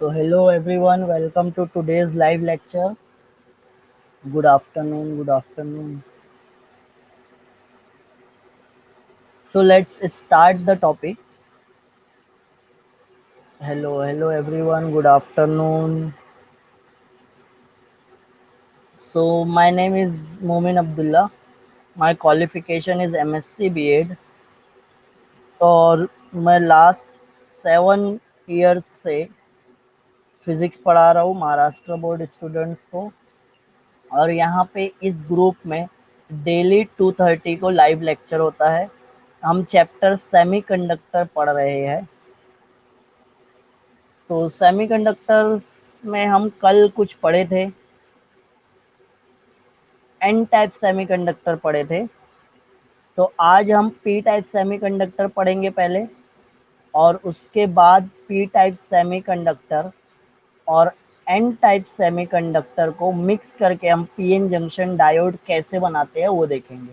So hello everyone, welcome to today's live lecture. Good afternoon, good afternoon. So let's start the topic. Hello everyone, good afternoon. So my name is Momin Abdullah. My qualification is MSc B.Ed और मैं last 7 years से physics पढ़ा रहा हूँ Maharashtra board students को। और यहाँ पे इस ग्रुप में डेली 2:30 को लाइव लेक्चर होता है। हम चैप्टर सेमीकंडक्टर पढ़ रहे हैं। तो सेमीकंडक्टर्स में हम कल कुछ पढ़े थे, एन टाइप सेमीकंडक्टर पढ़े थे। तो आज हम पी टाइप सेमीकंडक्टर पढ़ेंगे पहले, और उसके बाद पी टाइप सेमीकंडक्टर और एन टाइप सेमीकंडक्टर को मिक्स करके हम पीएन जंक्शन डायोड कैसे बनाते हैं वो देखेंगे।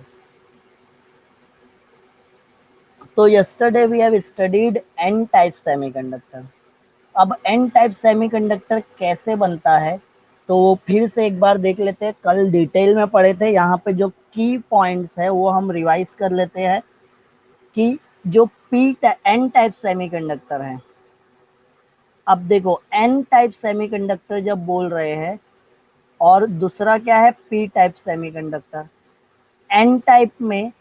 तो yesterday we have studied n type semiconductor। अब n टाइप सेमीकंडक्टर कैसे बनता है तो वो फिर से एक बार देख लेते हैं। कल डिटेल में पढ़े थे, यहाँ पे जो की पॉइंट्स है वो हम रिवाइज कर लेते हैं कि जो एन टाइप सेमीकंडक्टर है। अब देखो एन टाइप सेमीकंडक्टर जब बोल रहे हैं, और दूसरा क्या है P type semiconductor. N type में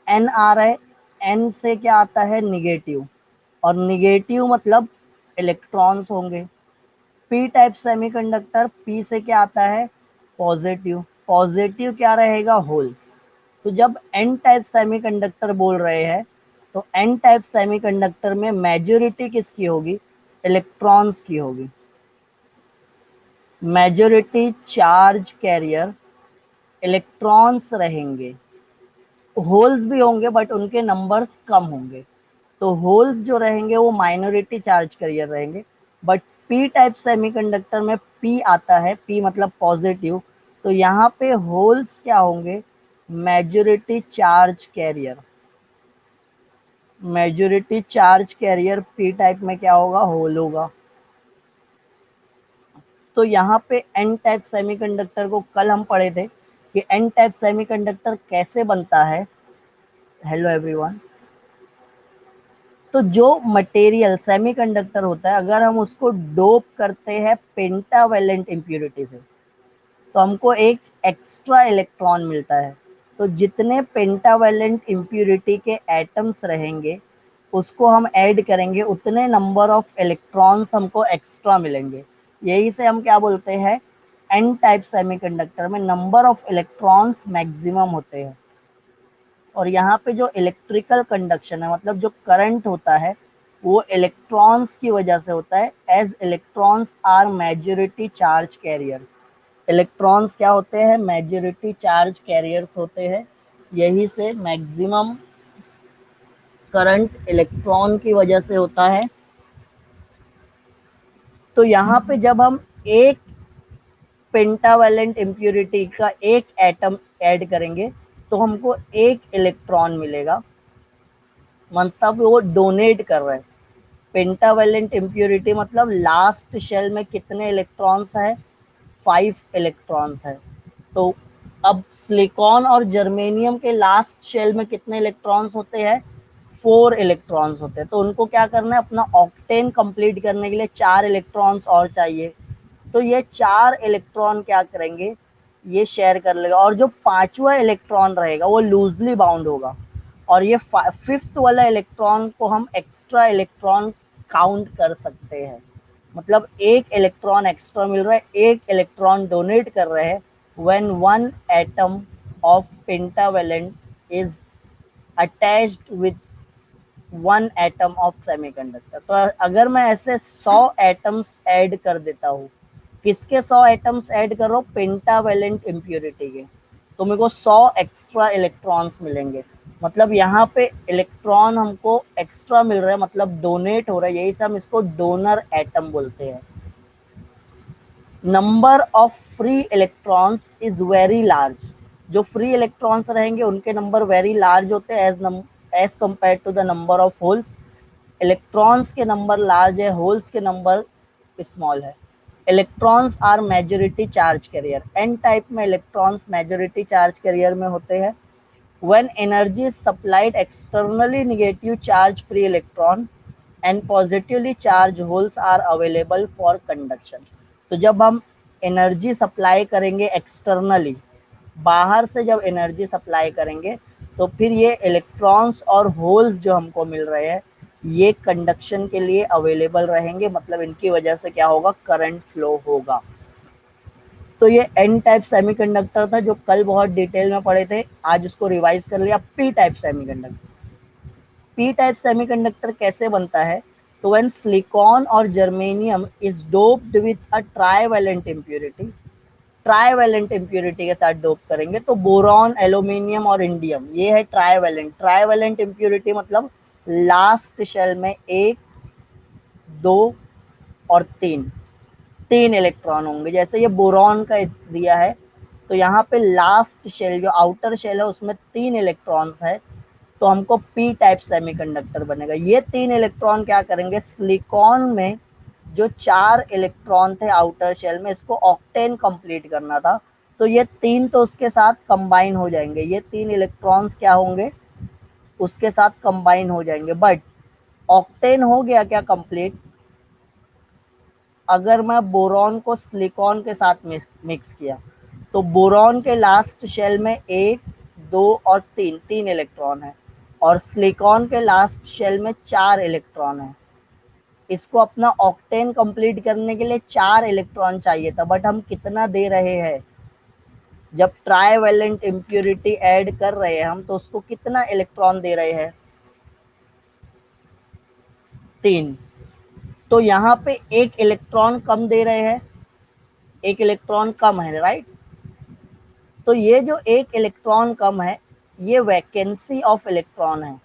एन आ रहा है, एन से क्या आता है निगेटिव, और निगेटिव मतलब इलेक्ट्रॉन्स होंगे। पी टाइप सेमीकंडक्टर, पी से क्या आता है पॉजिटिव, पॉजिटिव क्या रहेगा होल्स। तो जब एन टाइप सेमीकंडक्टर बोल रहे हैं तो एन टाइप सेमीकंडक्टर में मेजॉरिटी किसकी होगी, इलेक्ट्रॉन्स की होगी। मेजॉरिटी चार्ज कैरियर इलेक्ट्रॉन्स रहेंगे, होल्स भी होंगे बट उनके नंबर्स कम होंगे। तो होल्स जो रहेंगे वो माइनॉरिटी चार्ज कैरियर रहेंगे। बट पी टाइप सेमीकंडक्टर में पी आता है, पी मतलब पॉजिटिव, तो यहाँ पे होल्स क्या होंगे majority charge career. Majority charge career P type में क्या होगा होल होगा। तो यहाँ पे एन टाइप सेमीकंडक्टर को कल हम पढ़े थे कि एन टाइप सेमीकंडक्टर कैसे बनता है। Hello everyone. तो जो मटेरियल सेमीकंडक्टर होता है, अगर हम उसको डोप करते हैं पेंटावेलेंट इम्प्योरिटी से तो हमको एक एक्स्ट्रा इलेक्ट्रॉन मिलता है। तो जितने पेंटावेलेंट इम्प्योरिटी के एटम्स रहेंगे उसको हम ऐड करेंगे, उतने नंबर ऑफ इलेक्ट्रॉन्स हमको एक्स्ट्रा मिलेंगे। यही से हम क्या बोलते हैं, एन टाइप सेमीकंडक्टर में नंबर ऑफ इलेक्ट्रॉन्स मैक्सिमम होते हैं। और यहाँ पे जो इलेक्ट्रिकल कंडक्शन है, मतलब जो करंट होता है, वो इलेक्ट्रॉन्स की वजह से होता है, as electrons are majority charge carriers. Electrons क्या होते हैं मेजॉरिटी चार्ज कैरियर्स होते हैं। यही से मैक्सिमम करंट इलेक्ट्रॉन की वजह से होता है। तो यहाँ पे जब हम एक पेंटावेलेंट इम्प्योरिटी का एक एटम ऐड करेंगे तो हमको एक इलेक्ट्रॉन मिलेगा, मतलब वो डोनेट कर रहा है। पेंटावेलेंट इम्प्योरिटी मतलब लास्ट शेल में कितने इलेक्ट्रॉन्स है, 5 इलेक्ट्रॉन्स है। तो अब सिलिकॉन और जर्मेनियम के लास्ट शेल में कितने इलेक्ट्रॉन्स होते हैं, 4 इलेक्ट्रॉन्स होते हैं। तो उनको क्या करना है, अपना ऑक्टेन कंप्लीट करने के लिए 4 इलेक्ट्रॉन्स और चाहिए। तो ये 4 इलेक्ट्रॉन क्या करेंगे, ये शेयर कर लेगा, और जो 5वां इलेक्ट्रॉन रहेगा वो लूजली बाउंड होगा। और ये 5th वाला इलेक्ट्रॉन को हम एक्स्ट्रा इलेक्ट्रॉन काउंट कर सकते हैं। मतलब एक इलेक्ट्रॉन एक्स्ट्रा मिल रहा है, एक इलेक्ट्रॉन डोनेट कर रहे हैं when one atom of pentavalent is attached with one atom of semiconductor. तो अगर मैं ऐसे 100 एटम्स ऐड कर देता हूँ, किसके 100 एटम्स ऐड कर रहा हूँ, पेंटावेलेंट इम्प्योरिटी के, तो मेरे को 100 एक्स्ट्रा इलेक्ट्रॉन्स मिलेंगे। मतलब यहाँ पे इलेक्ट्रॉन हमको एक्स्ट्रा मिल रहा है, मतलब डोनेट हो रहा है, यही से हम इसको डोनर एटम बोलते हैं। Number of free electrons is very large. जो फ्री इलेक्ट्रॉन्स रहेंगे उनके नंबर वेरी लार्ज होते हैं as compared to the number of holes. Electrons के नंबर लार्ज है, होल्स के नंबर स्मॉल है। Electrons are majority charge carrier, N type में इलेक्ट्रॉन्स मेजोरिटी चार्ज कैरियर में होते हैं। When energy is supplied externally negative charge free electron and positively charge holes are available for conduction. तो जब हम energy supply करेंगे externally, बाहर से जब एनर्जी सप्लाई करेंगे, तो फिर ये इलेक्ट्रॉन्स और होल्स जो हमको मिल रहे हैं ये कंडक्शन के लिए अवेलेबल रहेंगे, मतलब इनकी वजह से क्या होगा, करंट फ्लो होगा। तो ये एन टाइप सेमीकंडक्टर था जो कल बहुत डिटेल में पढ़े थे, आज उसको रिवाइज कर लिया। P type semiconductor, P type semiconductor कैसे बनता है, तो व्हेन सिलिकॉन और germanium is doped with a trivalent impurity, trivalent impurity के साथ डोप करेंगे, तो बोरॉन, एल्यूमिनियम और इंडियम, ये है ट्राइवेलेंट। ट्राइवेलेंट इम्प्योरिटी मतलब लास्ट शेल में एक, दो और तीन, तीन इलेक्ट्रॉन होंगे। जैसे ये बोरॉन का दिया है, तो यहाँ पे लास्ट शेल जो आउटर शेल है उसमें तीन इलेक्ट्रॉन्स है, तो हमको पी टाइप सेमीकंडक्टर बनेगा। ये तीन इलेक्ट्रॉन क्या करेंगे, सिलिकॉन में जो चार इलेक्ट्रॉन थे आउटर शेल में, इसको ऑक्टेन कंप्लीट करना था, तो ये तीन तो उसके साथ कंबाइन हो जाएंगे, ये तीन इलेक्ट्रॉन्स क्या होंगे, उसके साथ कंबाइन हो जाएंगे। बट ऑक्टेन हो गया क्या कंप्लीट, अगर मैं बोरॉन को सिलिकॉन के साथ मिक्स किया, तो बोरॉन के लास्ट शेल में एक, दो और तीन, तीन इलेक्ट्रॉन है, और सिलिकॉन के लास्ट शेल में चार इलेक्ट्रॉन है। इसको अपना ऑक्टेन कंप्लीट करने के लिए चार इलेक्ट्रॉन चाहिए था, बट हम कितना दे रहे हैं, जब ट्राइवेलेंट इम्प्योरिटी ऐड कर रहे हैं हम, तो उसको कितना इलेक्ट्रॉन दे रहे हैं, तीन। तो यहाँ पे एक इलेक्ट्रॉन कम दे रहे हैं, एक इलेक्ट्रॉन कम है, राइट। तो ये जो एक इलेक्ट्रॉन कम है, ये वैकेंसी ऑफ इलेक्ट्रॉन है,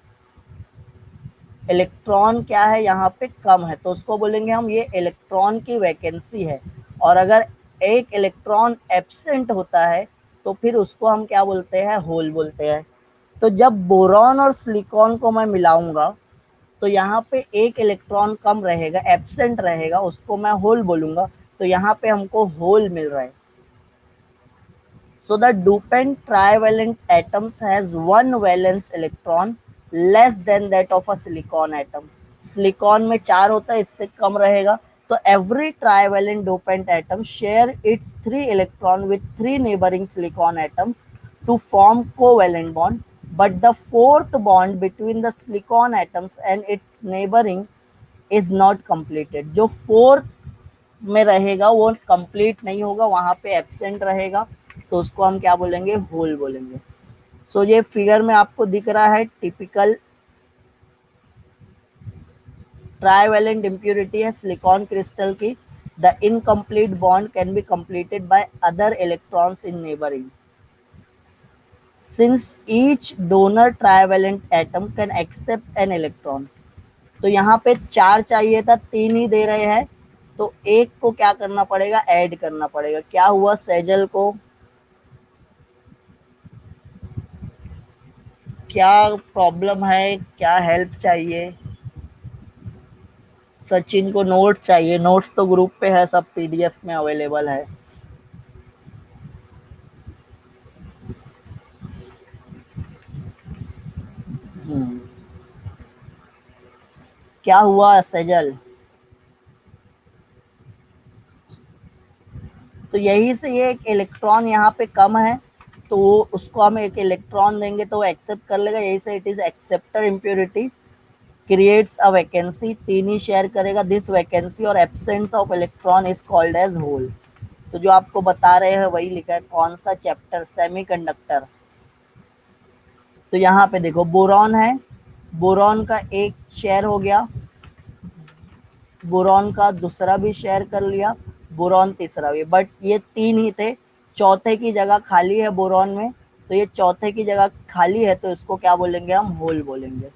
इलेक्ट्रॉन क्या है यहाँ पे कम है, तो उसको बोलेंगे हम ये इलेक्ट्रॉन की वैकेंसी है। और अगर एक इलेक्ट्रॉन एब्सेंट होता है तो फिर उसको हम क्या बोलते हैं, होल बोलते हैं। तो जब बोरॉन और सिलिकॉन को मैं मिलाऊंगा, तो यहाँ पे एक इलेक्ट्रॉन कम रहेगा, एब्सेंट रहेगा, उसको मैं होल बोलूंगा, तो यहाँ पे हमको होल मिल रहा है। So the dopant trivalent atoms has one valence electron less than that of a silicon atom. Silicon में चार होता है, इससे कम रहेगा। तो every trivalent dopant atom share its three electron with three neighboring silicon atoms to form covalent bond, but the fourth bond between the silicon atoms and its neighboring is not completed. जो fourth में रहेगा वो complete नहीं होगा, वहां पे absent रहेगा, तो उसको हम क्या बोलेंगे, होल बोलेंगे। सो ये फिगर में आपको दिख रहा है टिपिकल ट्राइवेलेंट इम्प्योरिटी है सिलिकॉन क्रिस्टल की। The incomplete bond can be completed by other electrons in neighbouring since each donor trivalent atom can accept an electron. तो यहाँ पे चार चाहिए था, तीन ही दे रहे हैं, तो एक को क्या करना पड़ेगा, ऐड करना पड़ेगा। क्या हुआ सेजल को, क्या प्रॉब्लम है, क्या हेल्प चाहिए। सचिन को नोट चाहिए, नोट्स तो ग्रुप पे है, सब पीडीएफ में अवेलेबल है। क्या हुआ सेजल, तो यही से ये एक इलेक्ट्रॉन यहाँ पे कम है, तो उसको हम एक इलेक्ट्रॉन देंगे तो वो एक्सेप्ट कर लेगा, यही से it is acceptor impurity creates a vacancy, तीन ही शेयर करेगा, दिस वैकेंसी और absence of electron is called as hole. तो जो आपको बता रहे हैं वही लिखा है, कौन सा चैप्टर, सेमीकंडक्टर। तो यहाँ पे देखो बोरॉन है, बोरॉन का एक शेयर हो गया, बोरॉन का दूसरा भी शेयर कर लिया, बोरॉन तीसरा भी, बट ये तीन ही थे, चौथे की जगह खाली है बोरॉन में, तो ये चौथे की जगह खाली है, तो इसको क्या बोलेंगे, हम होल बोलेंगे।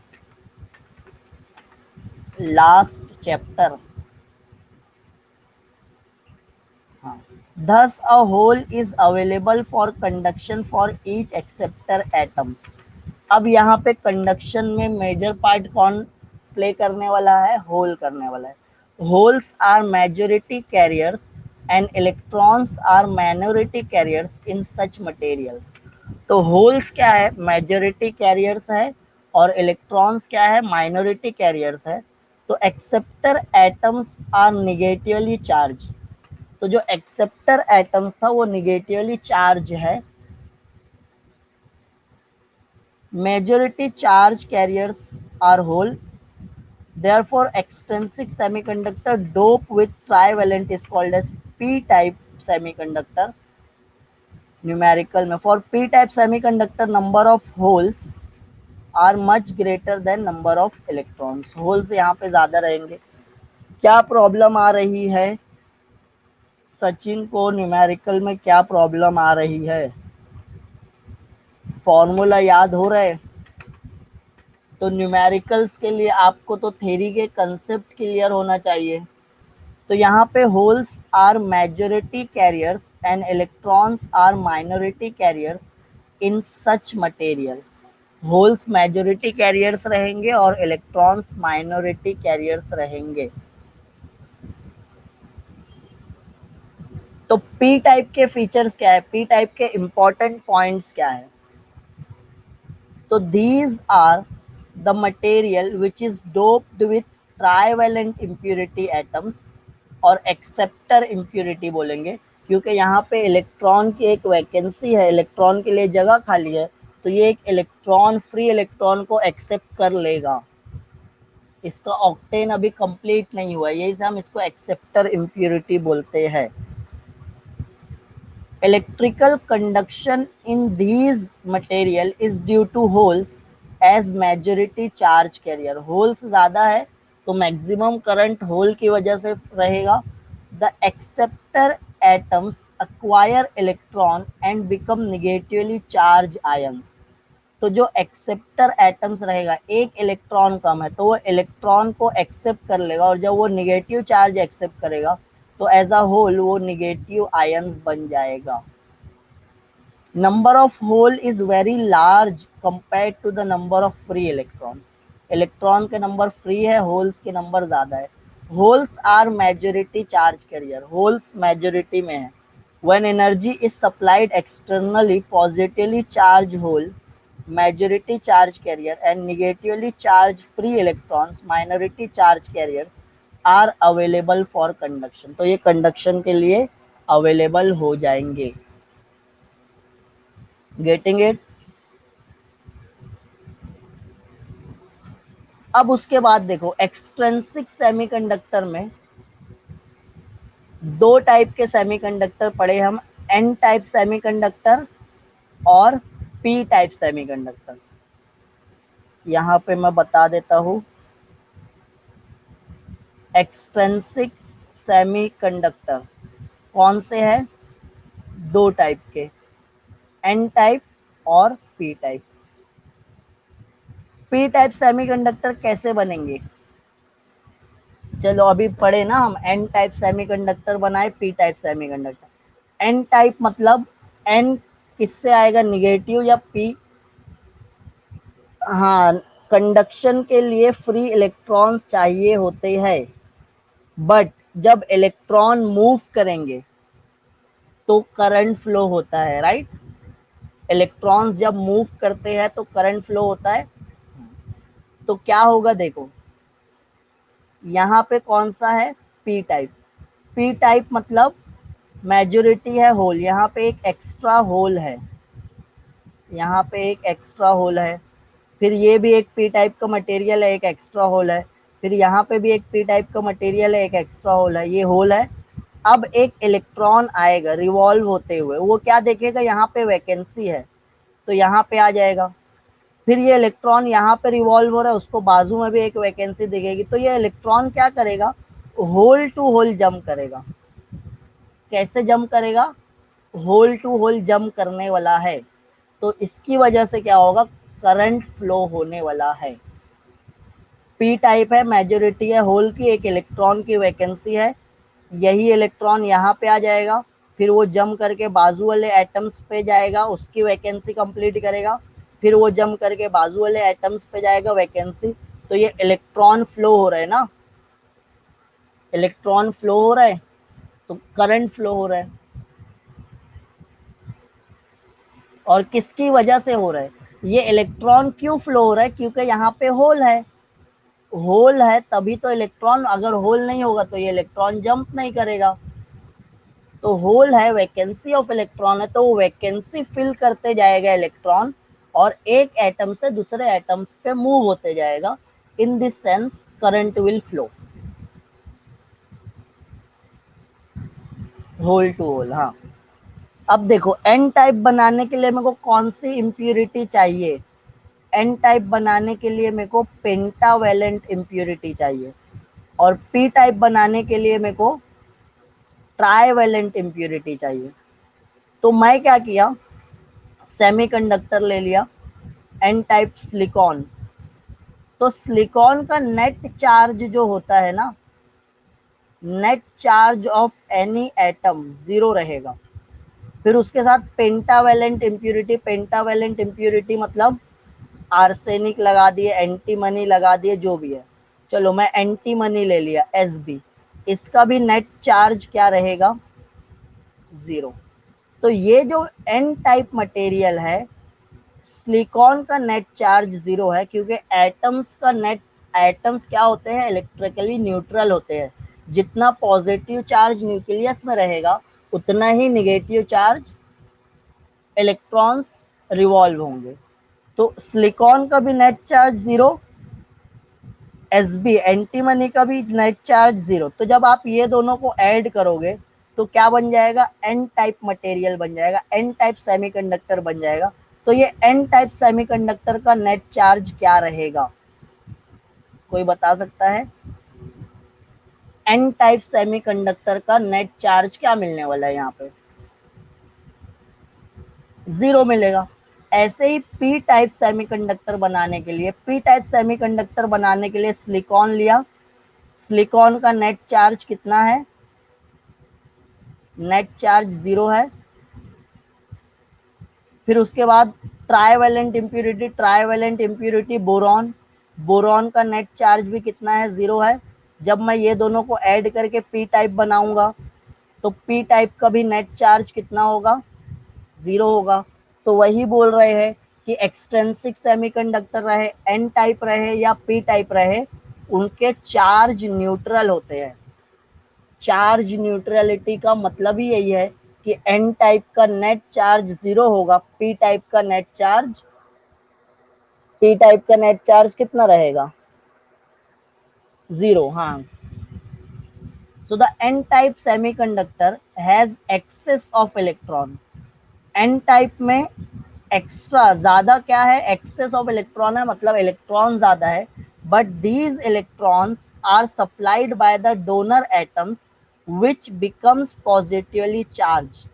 लास्ट चैप्टर, हाँ। Thus a hole is available for conduction for each acceptor atoms। अब यहाँ पे कंडक्शन में मेजर पार्ट कौन प्ले करने वाला है, होल करने वाला है। Holes are majority carriers and electrons are minority carriers in such materials. तो होल्स क्या है, मेजॉरिटी कैरियर्स है, और इलेक्ट्रॉन्स क्या है, माइनॉरिटी कैरियर्स है। तो acceptor atoms are negatively charge. तो जो एक्सेप्टर एटम्स था वो निगेटिवली चार्ज है। Majority charge carriers are hole. Therefore, extrinsic semiconductor doped with trivalent is called as p-type semiconductor. Numerical में for p-type semiconductor number of holes are much greater than number of electrons. Holes यहाँ पे ज़्यादा रहेंगे। क्या problem आ रही है सचिन को, numerical में क्या प्रॉब्लम आ रही है? फॉर्मूला याद हो रहा है? तो न्यूमेरिकल्स के लिए आपको तो थ्योरी के कंसेप्ट क्लियर होना चाहिए। तो यहाँ पे holes are majority carriers and electrons are minority carriers in such material. Holes majority carriers रहेंगे और इलेक्ट्रॉन्स माइनॉरिटी कैरियर्स रहेंगे। तो पी टाइप के फीचर्स क्या है, पी टाइप के इंपॉर्टेंट पॉइंट्स क्या है? तो these are the material which is doped with trivalent impurity atoms, और एक्सेप्टर इम्प्यूरिटी बोलेंगे क्योंकि यहाँ पे इलेक्ट्रॉन की एक वैकेंसी है, इलेक्ट्रॉन के लिए जगह खाली है, तो ये एक इलेक्ट्रॉन फ्री इलेक्ट्रॉन को एक्सेप्ट कर लेगा। इसका ऑक्टेन अभी कंप्लीट नहीं हुआ, यही से हम इसको एक्सेप्टर इम्प्यूरिटी बोलते हैं। Electrical conduction in these material is due to holes as majority charge carrier. Holes ज़्यादा है तो मैक्सिमम करंट होल की वजह से रहेगा। The acceptor atoms acquire electron and become negatively charged ions. तो जो एक्सेप्टर एटम्स रहेगा, एक इलेक्ट्रॉन कम है तो वो इलेक्ट्रॉन को एक्सेप्ट कर लेगा, और जब वो निगेटिव चार्ज एक्सेप्ट करेगा तो एज अ होल वो निगेटिव आयंस बन जाएगा। Number of hole is very large compare to the number of free electron. Electron के नंबर फ्री है, होल्स के नंबर ज़्यादा है। Holes are majority charge carrier, holes majority में है। When energy is supplied externally, positively charge hole majority charge carrier and negatively charged free electrons minority charge carriers are available for conduction। तो ये conduction के लिए available हो जाएंगे। Getting it? अब उसके बाद देखो, एक्सट्रिंसिक सेमीकंडक्टर में दो टाइप के सेमीकंडक्टर पढ़े हम, एन टाइप सेमीकंडक्टर और पी टाइप सेमीकंडक्टर। यहाँ पे मैं बता देता हूँ, एक्सट्रिंसिक सेमीकंडक्टर कौन से हैं? दो टाइप के, एन टाइप और P type. P type semiconductor कैसे बनेंगे? चलो अभी पढ़े ना हम, एन टाइप सेमीकंडक्टर बनाए, P type semiconductor. N type मतलब एन किससे आएगा, निगेटिव या पी? हाँ, कंडक्शन के लिए फ्री इलेक्ट्रॉन्स चाहिए होते हैं, बट जब इलेक्ट्रॉन मूव करेंगे तो करंट फ्लो होता है, राइट? इलेक्ट्रॉन्स जब मूव करते हैं तो करंट फ्लो होता है। तो क्या होगा देखो, यहाँ पे कौन सा है, पी टाइप। पी टाइप मतलब मेजॉरिटी है होल, यहाँ पे एक एक्स्ट्रा होल है, यहाँ पे एक एक्स्ट्रा होल है, फिर ये भी एक पी टाइप का मटेरियल है, एक एक्स्ट्रा होल है, फिर यहाँ पे भी एक पी टाइप का मटेरियल है, एक एक्स्ट्रा होल है, ये होल है। अब एक इलेक्ट्रॉन आएगा रिवॉल्व होते हुए, वो क्या देखेगा, यहाँ पे वैकेंसी है तो यहाँ पे आ जाएगा। फिर ये इलेक्ट्रॉन यहाँ पे रिवॉल्व हो रहा है, उसको बाजू में भी एक वैकेंसी दिखेगी, तो ये इलेक्ट्रॉन क्या करेगा, होल टू होल जंप करेगा। कैसे जंप करेगा, होल टू होल जंप करने वाला है, तो इसकी वजह से क्या होगा, करंट फ्लो होने वाला है। पी टाइप है, मेजॉरिटी है होल की, एक इलेक्ट्रॉन की वैकेंसी है, यही इलेक्ट्रॉन यहाँ पे आ जाएगा, फिर वो जंप करके बाजू वाले एटम्स पे जाएगा, उसकी वैकेंसी कंप्लीट करेगा, फिर वो जंप करके बाजू वाले एटम्स पे जाएगा, वैकेंसी। तो ये इलेक्ट्रॉन फ्लो हो रहा है ना, इलेक्ट्रॉन फ्लो हो रहा है तो करंट फ्लो हो रहा है। और किसकी वजह से हो रहा है? ये इलेक्ट्रॉन क्यों फ्लो हो रहा है? क्योंकि यहाँ पे होल है, होल है तभी तो इलेक्ट्रॉन, अगर होल नहीं होगा तो ये इलेक्ट्रॉन जंप नहीं करेगा। तो होल है, वैकेंसी ऑफ इलेक्ट्रॉन है, तो वो वैकेंसी फिल करते जाएगा इलेक्ट्रॉन और एक एटम से दूसरे एटम्स पे मूव होते जाएगा। In this sense current will flow. Hole to hole, हाँ। अब देखो एन टाइप बनाने के लिए मेरे को कौन सी इम्प्यूरिटी चाहिए? एन टाइप बनाने के लिए मेरे को पेंटावेलेंट इम्प्यूरिटी चाहिए, और पी टाइप बनाने के लिए मेरे को ट्राईवेलेंट इम्प्यूरिटी चाहिए। तो मैं क्या किया, सेमीकंडक्टर ले लिया, एन टाइप सिलिकॉन। तो सिलिकॉन का नेट चार्ज जो होता है ना, net charge of any atom zero रहेगा। फिर उसके साथ पेंटावेलेंट इम्प्यूरिटी, पेंटावेलेंट इम्प्यूरिटी मतलब आर्सेनिक लगा दिए, एंटीमनी लगा दिए, जो भी है। चलो मैं एंटीमनी ले लिया, Sb। इसका भी नेट चार्ज क्या रहेगा? जीरो। तो ये जो एन टाइप मटेरियल है, सिलिकॉन का नेट चार्ज जीरो है, क्योंकि एटम्स का नेट, एटम्स क्या होते हैं? इलेक्ट्रिकली न्यूट्रल होते हैं। जितना पॉजिटिव चार्ज न्यूक्लियस में रहेगा उतना ही निगेटिव चार्ज इलेक्ट्रॉन्स रिवॉल्व होंगे। तो सिलिकॉन का भी net charge zero, Sb antimony का भी नेट चार्ज जीरो। तो जब आप ये दोनों को ऐड करोगे तो क्या बन जाएगा? एन टाइप मटेरियल बन जाएगा, एन टाइप सेमीकंडक्टर बन जाएगा। तो ये एन टाइप सेमीकंडक्टर का नेट चार्ज क्या रहेगा? कोई बता सकता है? एन टाइप सेमीकंडक्टर का नेट चार्ज क्या मिलने वाला है यहाँ पे? जीरो मिलेगा। ऐसे ही पी टाइप सेमीकंडक्टर बनाने के लिए, पी टाइप सेमीकंडक्टर बनाने के लिए सिलिकॉन लिया, सिलिकॉन का नेट चार्ज कितना है? नेट चार्ज जीरो है। फिर उसके बाद trivalent impurity, trivalent impurity boron, boron का नेट चार्ज भी कितना है? जीरो है। जब मैं ये दोनों को ऐड करके पी टाइप बनाऊंगा तो पी टाइप का भी नेट चार्ज कितना होगा? जीरो होगा। तो वही बोल रहे हैं कि एक्सट्रिंसिक सेमीकंडक्टर रहे, एन टाइप रहे या पी टाइप रहे, उनके चार्ज न्यूट्रल होते हैं। चार्ज न्यूट्रलिटी का मतलब ही यही है कि एन टाइप का नेट चार्ज जीरो होगा, पी टाइप का नेट चार्ज, पी टाइप का नेट चार्ज कितना रहेगा? जीरो, हाँ। So the N type semiconductor has excess of electron. N type में एक्स्ट्रा ज्यादा क्या है? एक्सेस ऑफ इलेक्ट्रॉन है, मतलब इलेक्ट्रॉन ज्यादा है। But these electrons are supplied by the donor atoms which becomes positively charge.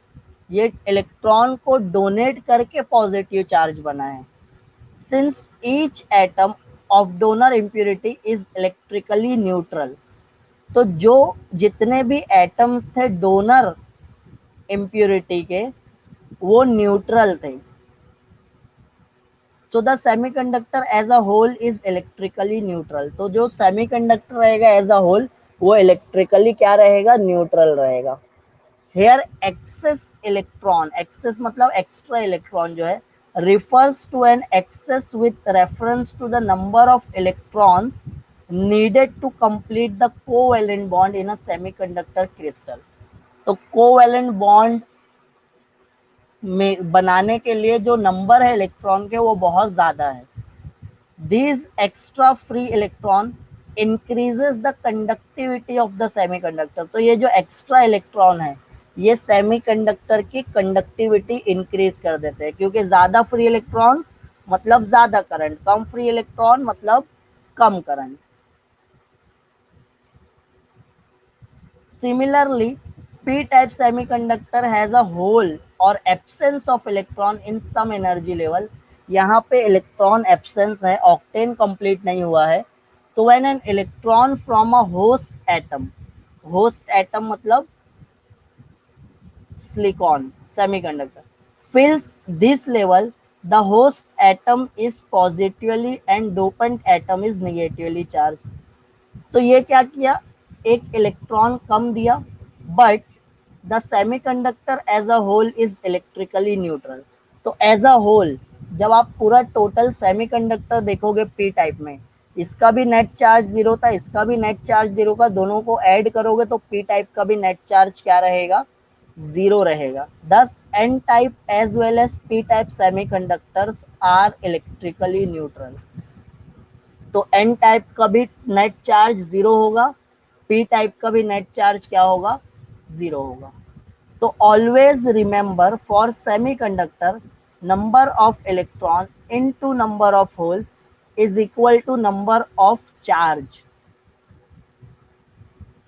ये इलेक्ट्रॉन को डोनेट करके पॉजिटिव चार्ज बना है। Since each atom of donor impurity is electrically neutral. तो जो जितने भी एटम्स थे डोनर इम्प्यूरिटी के, वो न्यूट्रल थे। So the semiconductor as a hole is electrically neutral. तो जो सेमीकंडक्टर रहेगा एज अ होल, वो इलेक्ट्रिकली क्या रहेगा? न्यूट्रल रहेगा। हेयर एक्सेस इलेक्ट्रॉन, एक्सेस मतलब एक्स्ट्रा इलेक्ट्रॉन जो है, refers to an excess with reference to the number of electrons needed to complete the covalent bond in a semiconductor crystal। तो covalent bond में बनाने के लिए जो नंबर है इलेक्ट्रॉन के वो बहुत ज्यादा है। These extra free electron increases the conductivity of the semiconductor। तो ये जो एक्स्ट्रा इलेक्ट्रॉन है ये सेमीकंडक्टर की कंडक्टिविटी इंक्रीज कर देते हैं, क्योंकि ज्यादा फ्री इलेक्ट्रॉन्स मतलब ज्यादा करंट, कम फ्री इलेक्ट्रॉन मतलब कम current. Similarly, p-type semiconductor has a hole or absence of electron in some energy level। यहाँ पे इलेक्ट्रॉन एब्सेंस है, ऑक्टेन कंप्लीट नहीं हुआ है। तो when an electron from a host atom, host atom मतलब silicon semiconductor, fills this level, the host atom is positively and dopant atom is negatively charged। तो ये क्या किया, एक इलेक्ट्रॉन कम दिया, but the semiconductor as a hole is electrically neutral. तो as a hole जब आप पूरा टोटल सेमीकंडक्टर देखोगे पी टाइप में, इसका भी नेट चार्ज जीरो था, इसका भी नेट चार्ज जीरो का, दोनों को ऐड करोगे तो पी टाइप का भी नेट चार्ज क्या रहेगा, जीरो रहेगा। Thus N type as well as P type semiconductors are electrically neutral. तो एन टाइप का भी नेट चार्ज जीरो होगा, पी टाइप का भी नेट चार्ज क्या होगा, जीरो होगा। तो always remember for semiconductor number of electron into number of hole is equal to number of charge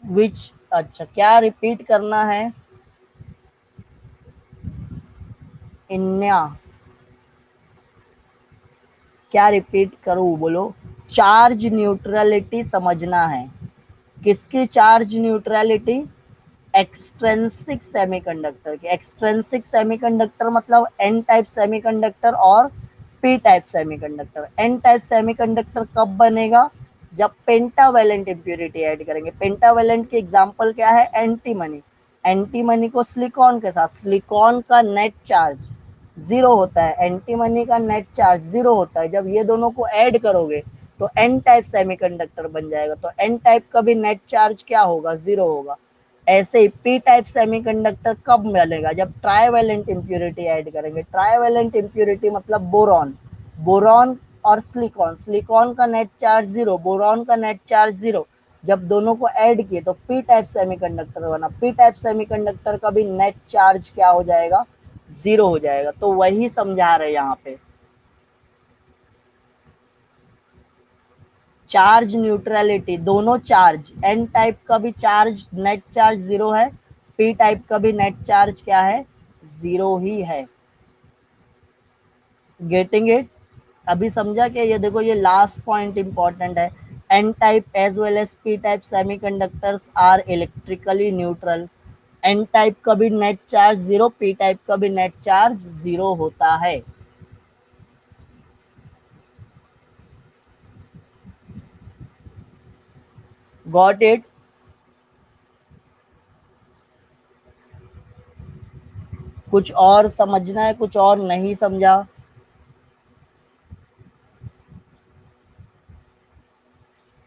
which, अच्छा क्या रिपीट करना है, इन्या क्या रिपीट करूं बोलो, चार्ज न्यूट्रलिटी समझना है। किसकी चार्ज न्यूट्रलिटी, एक्सट्रेंसिक सेमीकंडक्टर की। एक्सट्रेंसिक सेमीकंडक्टर मतलब एन टाइप सेमीकंडक्टर और P type semiconductor. N type semiconductor कब बनेगा, जब पेंटावेलेंट इंप्योरिटी ऐड करेंगे। पेंटावेलेंट की एग्जांपल क्या है, एंटीमनी। एंटीमनी को सिलिकॉन के साथ, सिलिकॉन का नेट चार्ज जीरो होता है, एंटीमनी का नेट चार्ज जीरो होता है, जब ये दोनों को ऐड करोगे तो एन टाइप सेमीकंडक्टर बन जाएगा। तो एन टाइप का भी नेट चार्ज क्या होगा, जीरो होगा। ऐसे ही पी टाइप सेमीकंडक्टर कब मिलेगा, जब ट्राइवेलेंट इंप्योरिटी ऐड करेंगे। ट्राइवेलेंट इंप्योरिटी मतलब बोरॉन, बोरॉन और सिलिकॉन, सिलिकॉन का नेट चार्ज जीरो, बोरॉन का नेट चार्ज जीरो, जब दोनों को ऐड किए तो पी टाइप सेमीकंडक्टर बना। पी टाइप सेमीकंडक्टर का भी नेट चार्ज क्या हो जाएगा, जीरो हो जाएगा। तो वही समझा रहे यहाँ पे, चार्ज न्यूट्रलिटी, दोनों चार्ज, एन टाइप का भी चार्ज नेट चार्ज जीरो है, पी टाइप का भी नेट चार्ज क्या है, जीरो ही है। गेटिंग इट, अभी समझा क्या, ये देखो ये लास्ट पॉइंट इंपॉर्टेंट है। N type as well as P type semiconductors are electrically neutral. N type का भी net charge zero, P type का भी नेट चार्ज जीरो होता है। गॉट इट, कुछ और समझना है, कुछ और नहीं समझा,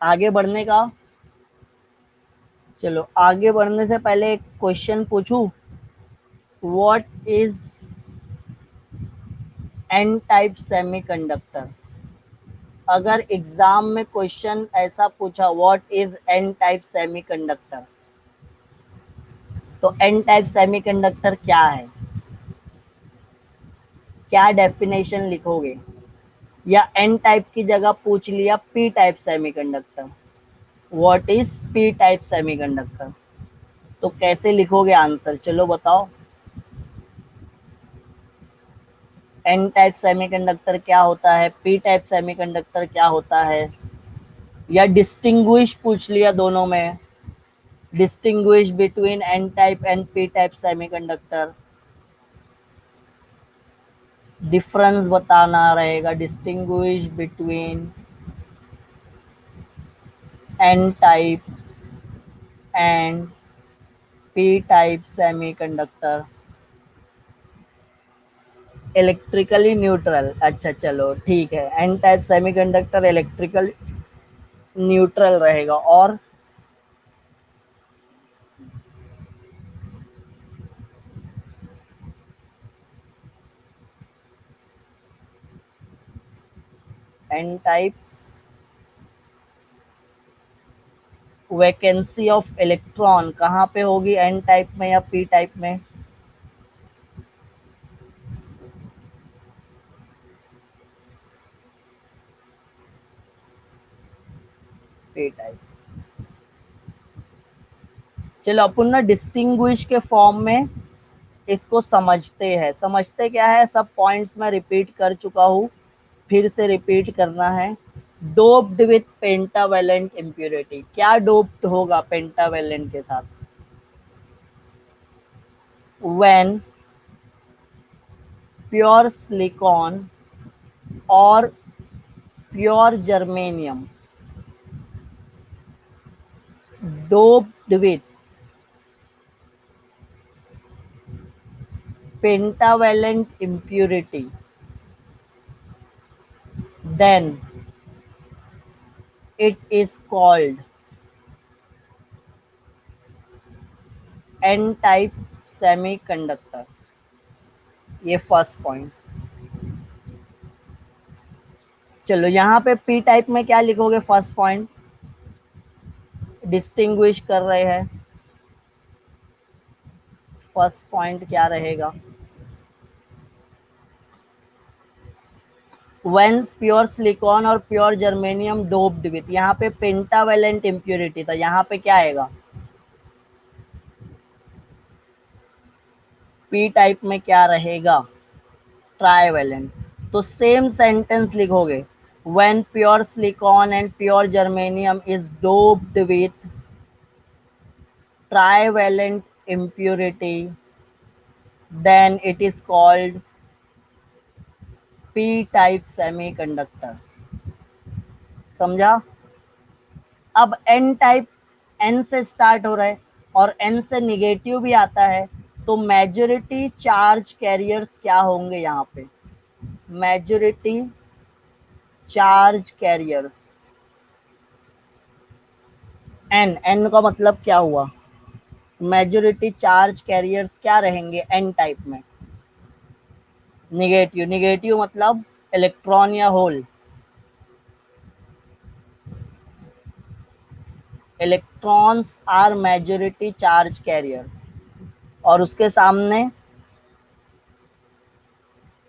आगे बढ़ने का। चलो आगे बढ़ने से पहले एक क्वेश्चन पूछूं, what is an type semiconductor. अगर एग्जाम में क्वेश्चन ऐसा पूछा what is an type semiconductor, तो एन टाइप सेमीकंडक्टर क्या है, क्या डेफिनेशन लिखोगे। या एन टाइप की जगह पूछ लिया P type semiconductor, what is P type semiconductor, तो कैसे लिखोगे आंसर, चलो बताओ। एन टाइप सेमीकंडक्टर क्या होता है, पी टाइप सेमीकंडक्टर क्या होता है, या डिस्टिंग्विश पूछ लिया दोनों में, distinguish between N type and P type semiconductor, difference बताना रहेगा, distinguish between N type and P type semiconductor, electrically neutral. अच्छा चलो ठीक है, N type semiconductor electrical neutral रहेगा। और N type vacancy of electron कहाँ पे होगी, एन टाइप में या पी टाइप में, पी टाइप। चलो अपन ना डिस्टिंग्विश के फॉर्म में इसको समझते हैं। समझते क्या है, सब पॉइंट्स में रिपीट कर चुका हूँ, फिर से रिपीट करना है। डोप्ड विथ पेंटावेलेंट इम्प्योरिटी, क्या डोप्ड होगा पेंटावेलेंट के साथ, व्हेन प्योर सिलिकॉन और pure germanium doped with pentavalent impurity, then it is called N type semiconductor. ये फर्स्ट पॉइंट। चलो यहाँ पे पी टाइप में क्या लिखोगे? फर्स्ट पॉइंट डिस्टिंग्विश कर रहे हैं। फर्स्ट पॉइंट क्या रहेगा? व्हेन प्योर सिलिकॉन और प्योर जर्मेनियम डोप्ड विथ, यहाँ पे पेंटावेलेंट इम्प्योरिटी था, यहाँ पे क्या आएगा? पी टाइप में क्या रहेगा? ट्राइवेलेंट। तो सेम सेंटेंस लिखोगे, when pure silicon and pure germanium is doped with trivalent impurity, then it is called p type semiconductor। समझा? अब n टाइप, n से स्टार्ट हो रहा है और n से निगेटिव भी आता है, तो मेजॉरिटी चार्ज कैरियर्स क्या होंगे? यहाँ पे मेजॉरिटी चार्ज कैरियर्स, n का मतलब क्या हुआ? मेजॉरिटी चार्ज कैरियर्स क्या रहेंगे n टाइप में? निगेटिव। निगेटिव मतलब इलेक्ट्रॉन या hole. Electrons are majority charge carriers. और उसके सामने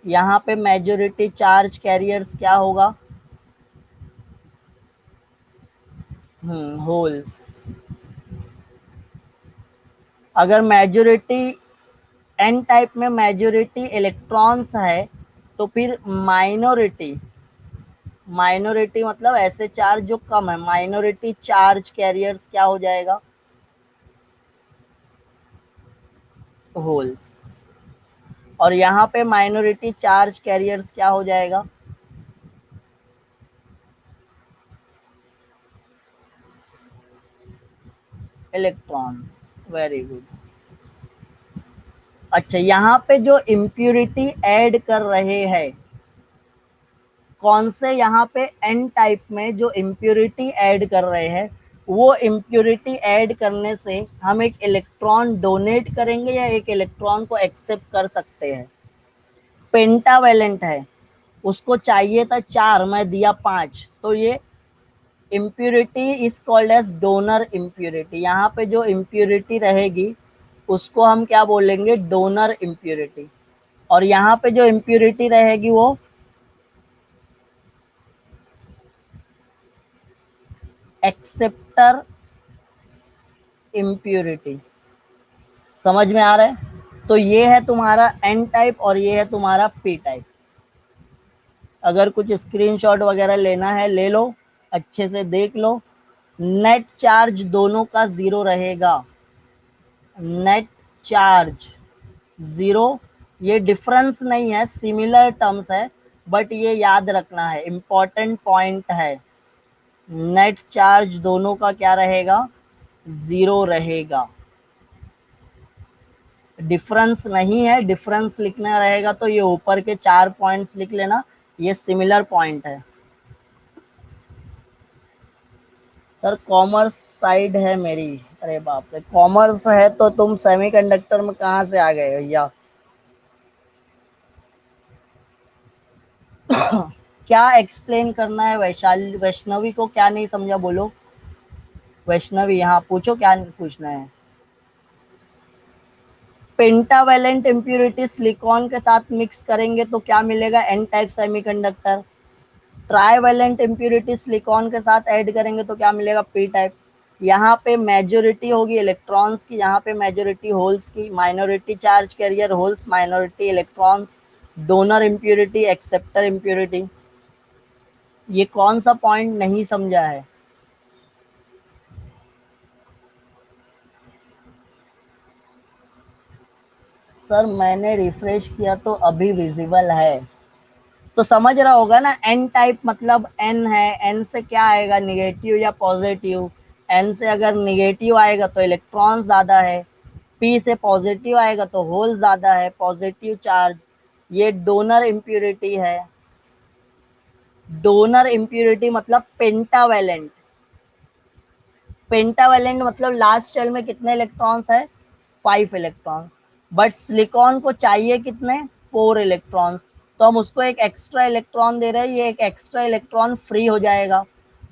यहाँ पे मेजॉरिटी चार्ज कैरियर्स क्या होगा? होल्स। अगर मेजॉरिटी एन टाइप में मेजॉरिटी इलेक्ट्रॉन्स है, तो फिर माइनॉरिटी, माइनॉरिटी मतलब ऐसे चार्ज जो कम है, माइनॉरिटी चार्ज कैरियर्स क्या हो जाएगा? होल्स। और यहाँ पे माइनॉरिटी चार्ज कैरियर्स क्या हो जाएगा? इलेक्ट्रॉन्स। Very good. अच्छा, यहाँ पे जो इम्प्यूरिटी ऐड कर रहे हैं, कौन से? यहाँ पे एन टाइप में जो इम्प्यूरिटी ऐड कर रहे हैं, वो इम्प्यूरिटी ऐड करने से हम एक इलेक्ट्रॉन डोनेट करेंगे या एक इलेक्ट्रॉन को एक्सेप्ट कर सकते हैं? पेंटावेलेंट है, उसको चाहिए था 4, मैं दिया 5, तो ये impurity is called as donor impurity. यहाँ पे जो इम्प्यूरिटी रहेगी उसको हम क्या बोलेंगे? Donor impurity. और यहाँ पे जो इम्प्यूरिटी रहेगी वो एक्सेप्टर इम्प्यूरिटी। समझ में आ रहा है? तो ये है तुम्हारा एन टाइप और ये है तुम्हारा पी टाइप। अगर कुछ स्क्रीनशॉट वगैरह लेना है ले लो, अच्छे से देख लो। नेट चार्ज दोनों का 0 रहेगा। Net charge 0। ये डिफरेंस नहीं है, सिमिलर टर्म्स है, बट ये याद रखना है, इंपॉर्टेंट पॉइंट है। नेट चार्ज दोनों का क्या रहेगा? 0 रहेगा। डिफरेंस नहीं है, डिफरेंस लिखना रहेगा तो ये ऊपर के 4 पॉइंट्स लिख लेना, ये सिमिलर पॉइंट है। सर कॉमर्स साइड है मेरी। अरे बाप रे, कॉमर्स है तो तुम सेमीकंडक्टर में कहाँ से आ गए भैया? क्या एक्सप्लेन करना है? वैशाली, वैष्णवी को क्या नहीं समझा बोलो। वैष्णवी यहाँ पूछो, क्या पूछना है? पेंटावेलेंट इम्प्यूरिटी सिलिकॉन के साथ मिक्स करेंगे तो क्या मिलेगा? N type semiconductor. Trivalent impurity silicon के साथ ऐड करेंगे तो क्या मिलेगा? P type. यहाँ पे मेजोरिटी होगी इलेक्ट्रॉन्स की, यहाँ पे मेजोरिटी होल्स की। Minority charge carrier holes, minority electrons. Donor impurity, acceptor impurity. ये कौन सा पॉइंट नहीं समझा है? सर मैंने रिफ्रेश किया तो अभी विजिबल है, तो समझ रहा होगा ना। एन टाइप मतलब एन है, एन से क्या आएगा? निगेटिव या पॉजिटिव। एन से अगर निगेटिव आएगा तो इलेक्ट्रॉन ज़्यादा है, पी से पॉजिटिव आएगा तो होल ज़्यादा है, पॉजिटिव चार्ज। ये डोनर इम्प्यूरिटी है। डोनर इम्प्यूरिटी मतलब पेंटावेलेंट। पेंटावेलेंट मतलब लास्ट शेल में कितने इलेक्ट्रॉन्स है, 5 इलेक्ट्रॉन्स। बट सिलिकॉन को चाहिए कितने, 4 इलेक्ट्रॉन्स। तो हम उसको एक एक्स्ट्रा इलेक्ट्रॉन दे रहे हैं, ये एक एक्स्ट्रा इलेक्ट्रॉन फ्री हो जाएगा।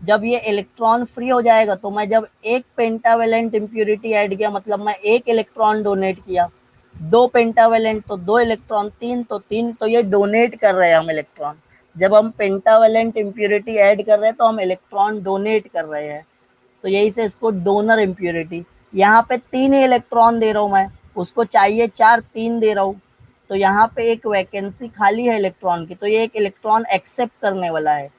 जब ये इलेक्ट्रॉन फ्री हो जाएगा तो मैं जब एक पेंटावेलेंट इम्प्यूरिटी ऐड किया, मतलब मैं एक इलेक्ट्रॉन डोनेट किया, 2 पेंटावेलेंट तो 2 इलेक्ट्रॉन, 3 तो 3, तो ये डोनेट कर रहे हैं हम इलेक्ट्रॉन। जब हम पेंटावेलेंट इम्प्यूरिटी ऐड कर रहे हैं तो हम इलेक्ट्रॉन डोनेट कर रहे हैं, तो यही से इसको डोनर इम्प्यूरिटी। यहाँ पे 3 ही इलेक्ट्रॉन दे रहा हूँ मैं, उसको चाहिए 4, 3 दे रहा हूँ, तो यहाँ पे एक वैकेंसी खाली है इलेक्ट्रॉन की, तो ये एक इलेक्ट्रॉन एक्सेप्ट करने वाला है।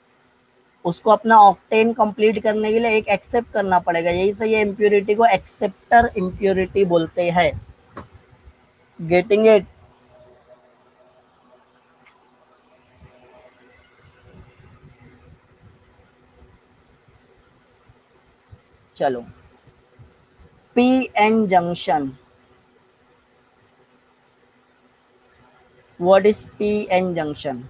उसको अपना ऑक्टेन कंप्लीट करने के लिए एक एक्सेप्ट करना पड़ेगा, यही से ये इम्प्यूरिटी को एक्सेप्टर इम्प्यूरिटी बोलते हैं। Getting it? चलो, P N junction. What is P N junction?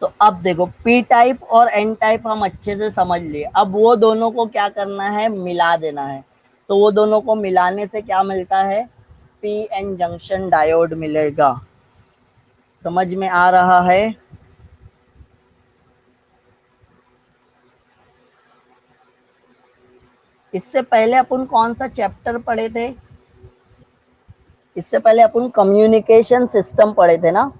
तो अब देखो, पी टाइप और एन टाइप हम अच्छे से समझ लिए, अब वो दोनों को क्या करना है, मिला देना है। तो वो दोनों को मिलाने से क्या मिलता है, पी एन जंक्शन डायोड मिलेगा। समझ में आ रहा है? इससे पहले अपन कौन सा चैप्टर पढ़े थे? इससे पहले अपन कम्युनिकेशन सिस्टम पढ़े थे ना।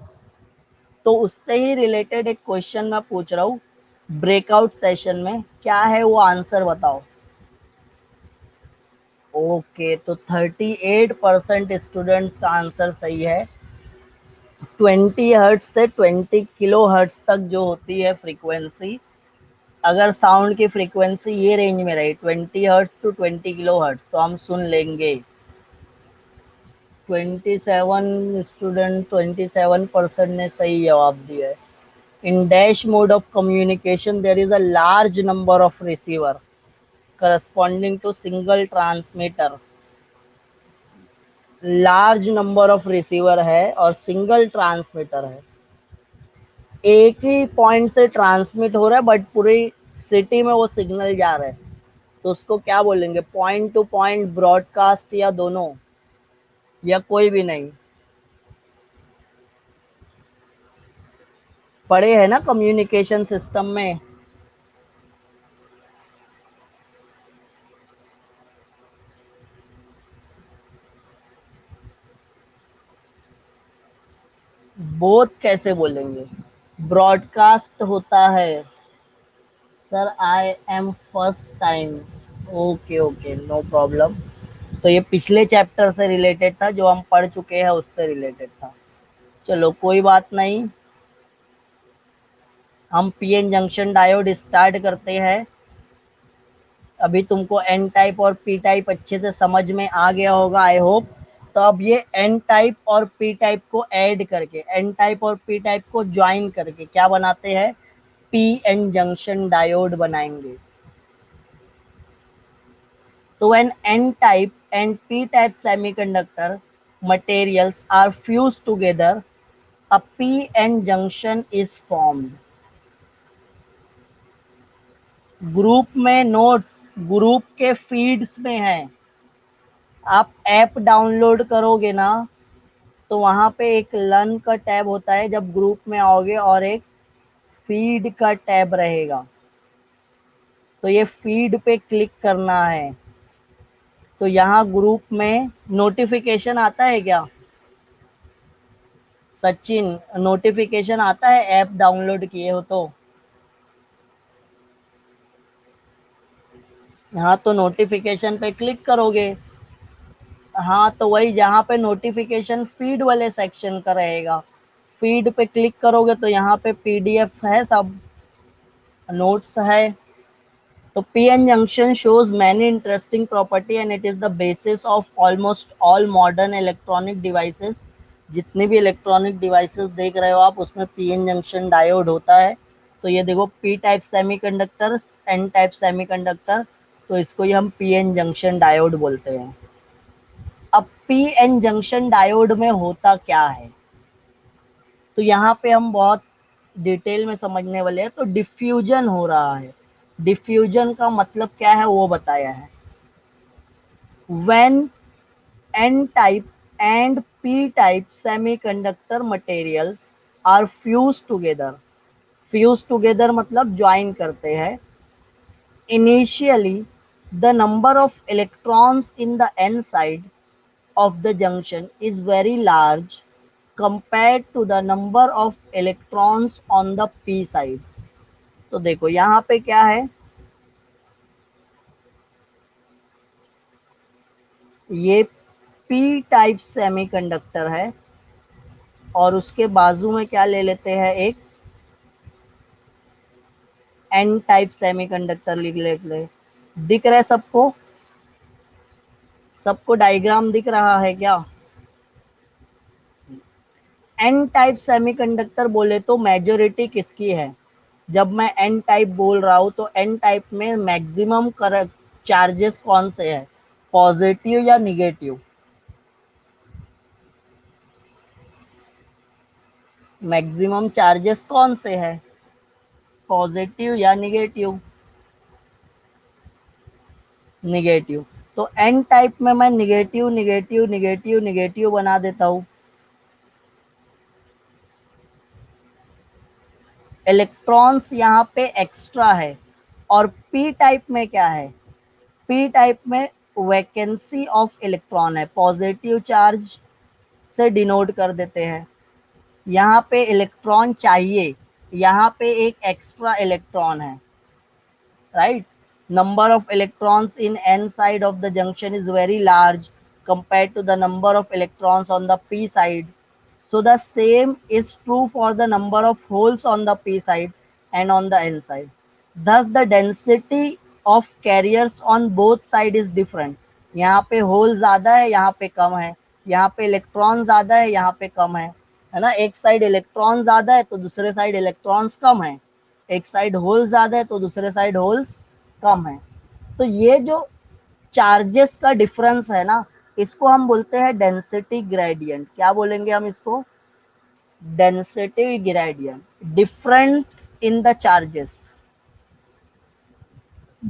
तो उससे ही रिलेटेड एक क्वेश्चन मैं पूछ रहा हूँ, ब्रेकआउट सेशन में क्या है वो आंसर बताओ। ओके, तो 38% स्टूडेंट्स का आंसर सही है। 20 हर्ट्ज से 20 किलो हर्ट्ज तक जो होती है फ्रीक्वेंसी, अगर साउंड की फ्रीक्वेंसी ये रेंज में रही, 20 हर्ट्ज टू 20 किलो हर्ट्ज, तो हम सुन लेंगे। 27 ने सही जवाब दिया है। In dash mode of communication there is a large number of receiver corresponding to single transmitter. Large number of receiver है और सिंगल ट्रांसमीटर है, एक ही पॉइंट से ट्रांसमिट हो रहा है बट पूरी सिटी में वो सिग्नल जा रहा है, तो उसको क्या बोलेंगे, पॉइंट टू पॉइंट ब्रॉडकास्ट, या दोनों, या कोई भी नहीं? पढ़े हैं ना कम्युनिकेशन सिस्टम में। बोथ कैसे बोलेंगे, ब्रॉडकास्ट होता है। Sir I am first time. Okay okay, no problem. तो ये पिछले चैप्टर से रिलेटेड था, जो हम पढ़ चुके हैं उससे रिलेटेड था। चलो कोई बात नहीं, हम पीएन जंक्शन डायोड स्टार्ट करते हैं। अभी तुमको एन टाइप और पी टाइप अच्छे से समझ में आ गया होगा, आई होप। तो अब ये एन टाइप और पी टाइप को ऐड करके, एन टाइप और पी टाइप को ज्वाइन करके क्या बनाते हैं, पी एन जंक्शन डायोड बनाएंगे। तो when N type and P type semiconductor materials are fused together, a PN junction is formed. Group में नोट्स, ग्रुप के फीड्स में है। आप ऐप डाउनलोड करोगे ना, तो वहां पे एक लर्न का टैब होता है जब ग्रुप में आओगे, और एक फीड का टैब रहेगा, तो ये फीड पे क्लिक करना है। तो यहाँ ग्रुप में नोटिफिकेशन आता है क्या, सचिन? नोटिफिकेशन आता है ऐप डाउनलोड किए हो तो? हाँ, तो नोटिफिकेशन पे क्लिक करोगे। हाँ, तो वही जहाँ पे नोटिफिकेशन फीड वाले सेक्शन का रहेगा, फीड पे क्लिक करोगे तो यहाँ पे पीडीएफ है, सब नोट्स है। तो PN junction shows many interesting property and it is the basis of almost all modern electronic devices। जितने भी इलेक्ट्रॉनिक डिवाइसेस देख रहे हो आप, उसमें पीएन जंक्शन डायोड होता है। तो ये देखो, P type semiconductor, N type semiconductor, तो इसको ही हम पी एन जंक्शन डायोड बोलते हैं। अब पी एन जंक्शन डायोड में होता क्या है, तो यहाँ पे हम बहुत डिटेल में समझने वाले हैं। तो डिफ्यूजन हो रहा है। डिफ्यूजन का मतलब क्या है वो बताया है। When N type and P type semiconductor materials are fuse together. Fuse together मतलब ज्वाइन करते हैं। Initially, the number of electrons in the n side of the junction is very large compared to the number of electrons on the p side। तो देखो यहाँ पे क्या है, ये p टाइप सेमीकंडक्टर है और उसके बाजू में क्या ले लेते हैं, एक n टाइप सेमीकंडक्टर लिख लेते। दिख रहा है सबको? सबको डायग्राम दिख रहा है क्या? एन टाइप सेमीकंडक्टर बोले तो मेजोरिटी किसकी है? जब मैं एन टाइप बोल रहा हूं तो एन टाइप में मैक्सिमम चार्जेस कौन से हैं, पॉजिटिव या निगेटिव? मैक्सिमम चार्जेस कौन से हैं, पॉजिटिव या निगेटिव? निगेटिव। तो एन टाइप में मैं निगेटिव निगेटिव निगेटिव निगेटिव बना देता हूं। इलेक्ट्रॉन्स यहाँ पे एक्स्ट्रा है। और पी टाइप में क्या है, पी टाइप में वैकेंसी ऑफ इलेक्ट्रॉन है, पॉजिटिव चार्ज से डिनोट कर देते हैं। यहाँ पे इलेक्ट्रॉन चाहिए, यहाँ पे एक एक्स्ट्रा इलेक्ट्रॉन है, right. Number of electrons in an side of the junction is very large compared to the number of electrons on the p side. So the same is true for the number of holes on the p side and on the n side. Thus the density of carriers on both side is different. यहाँ पे whole ज्यादा है, यहाँ पे कम है। यहाँ पे electron ज्यादा है, यहाँ पे कम है ना। एक साइड इलेक्ट्रॉन ज्यादा है तो दूसरे साइड इलेक्ट्रॉन्स कम है। एक साइड होल ज्यादा है तो दूसरे साइड होल्स कम है। तो ये जो चार्जेस का डिफरेंस है ना, इसको हम बोलते हैं डेंसिटी ग्रेडियंट। क्या बोलेंगे हम इसको? Density gradient, different in the charges.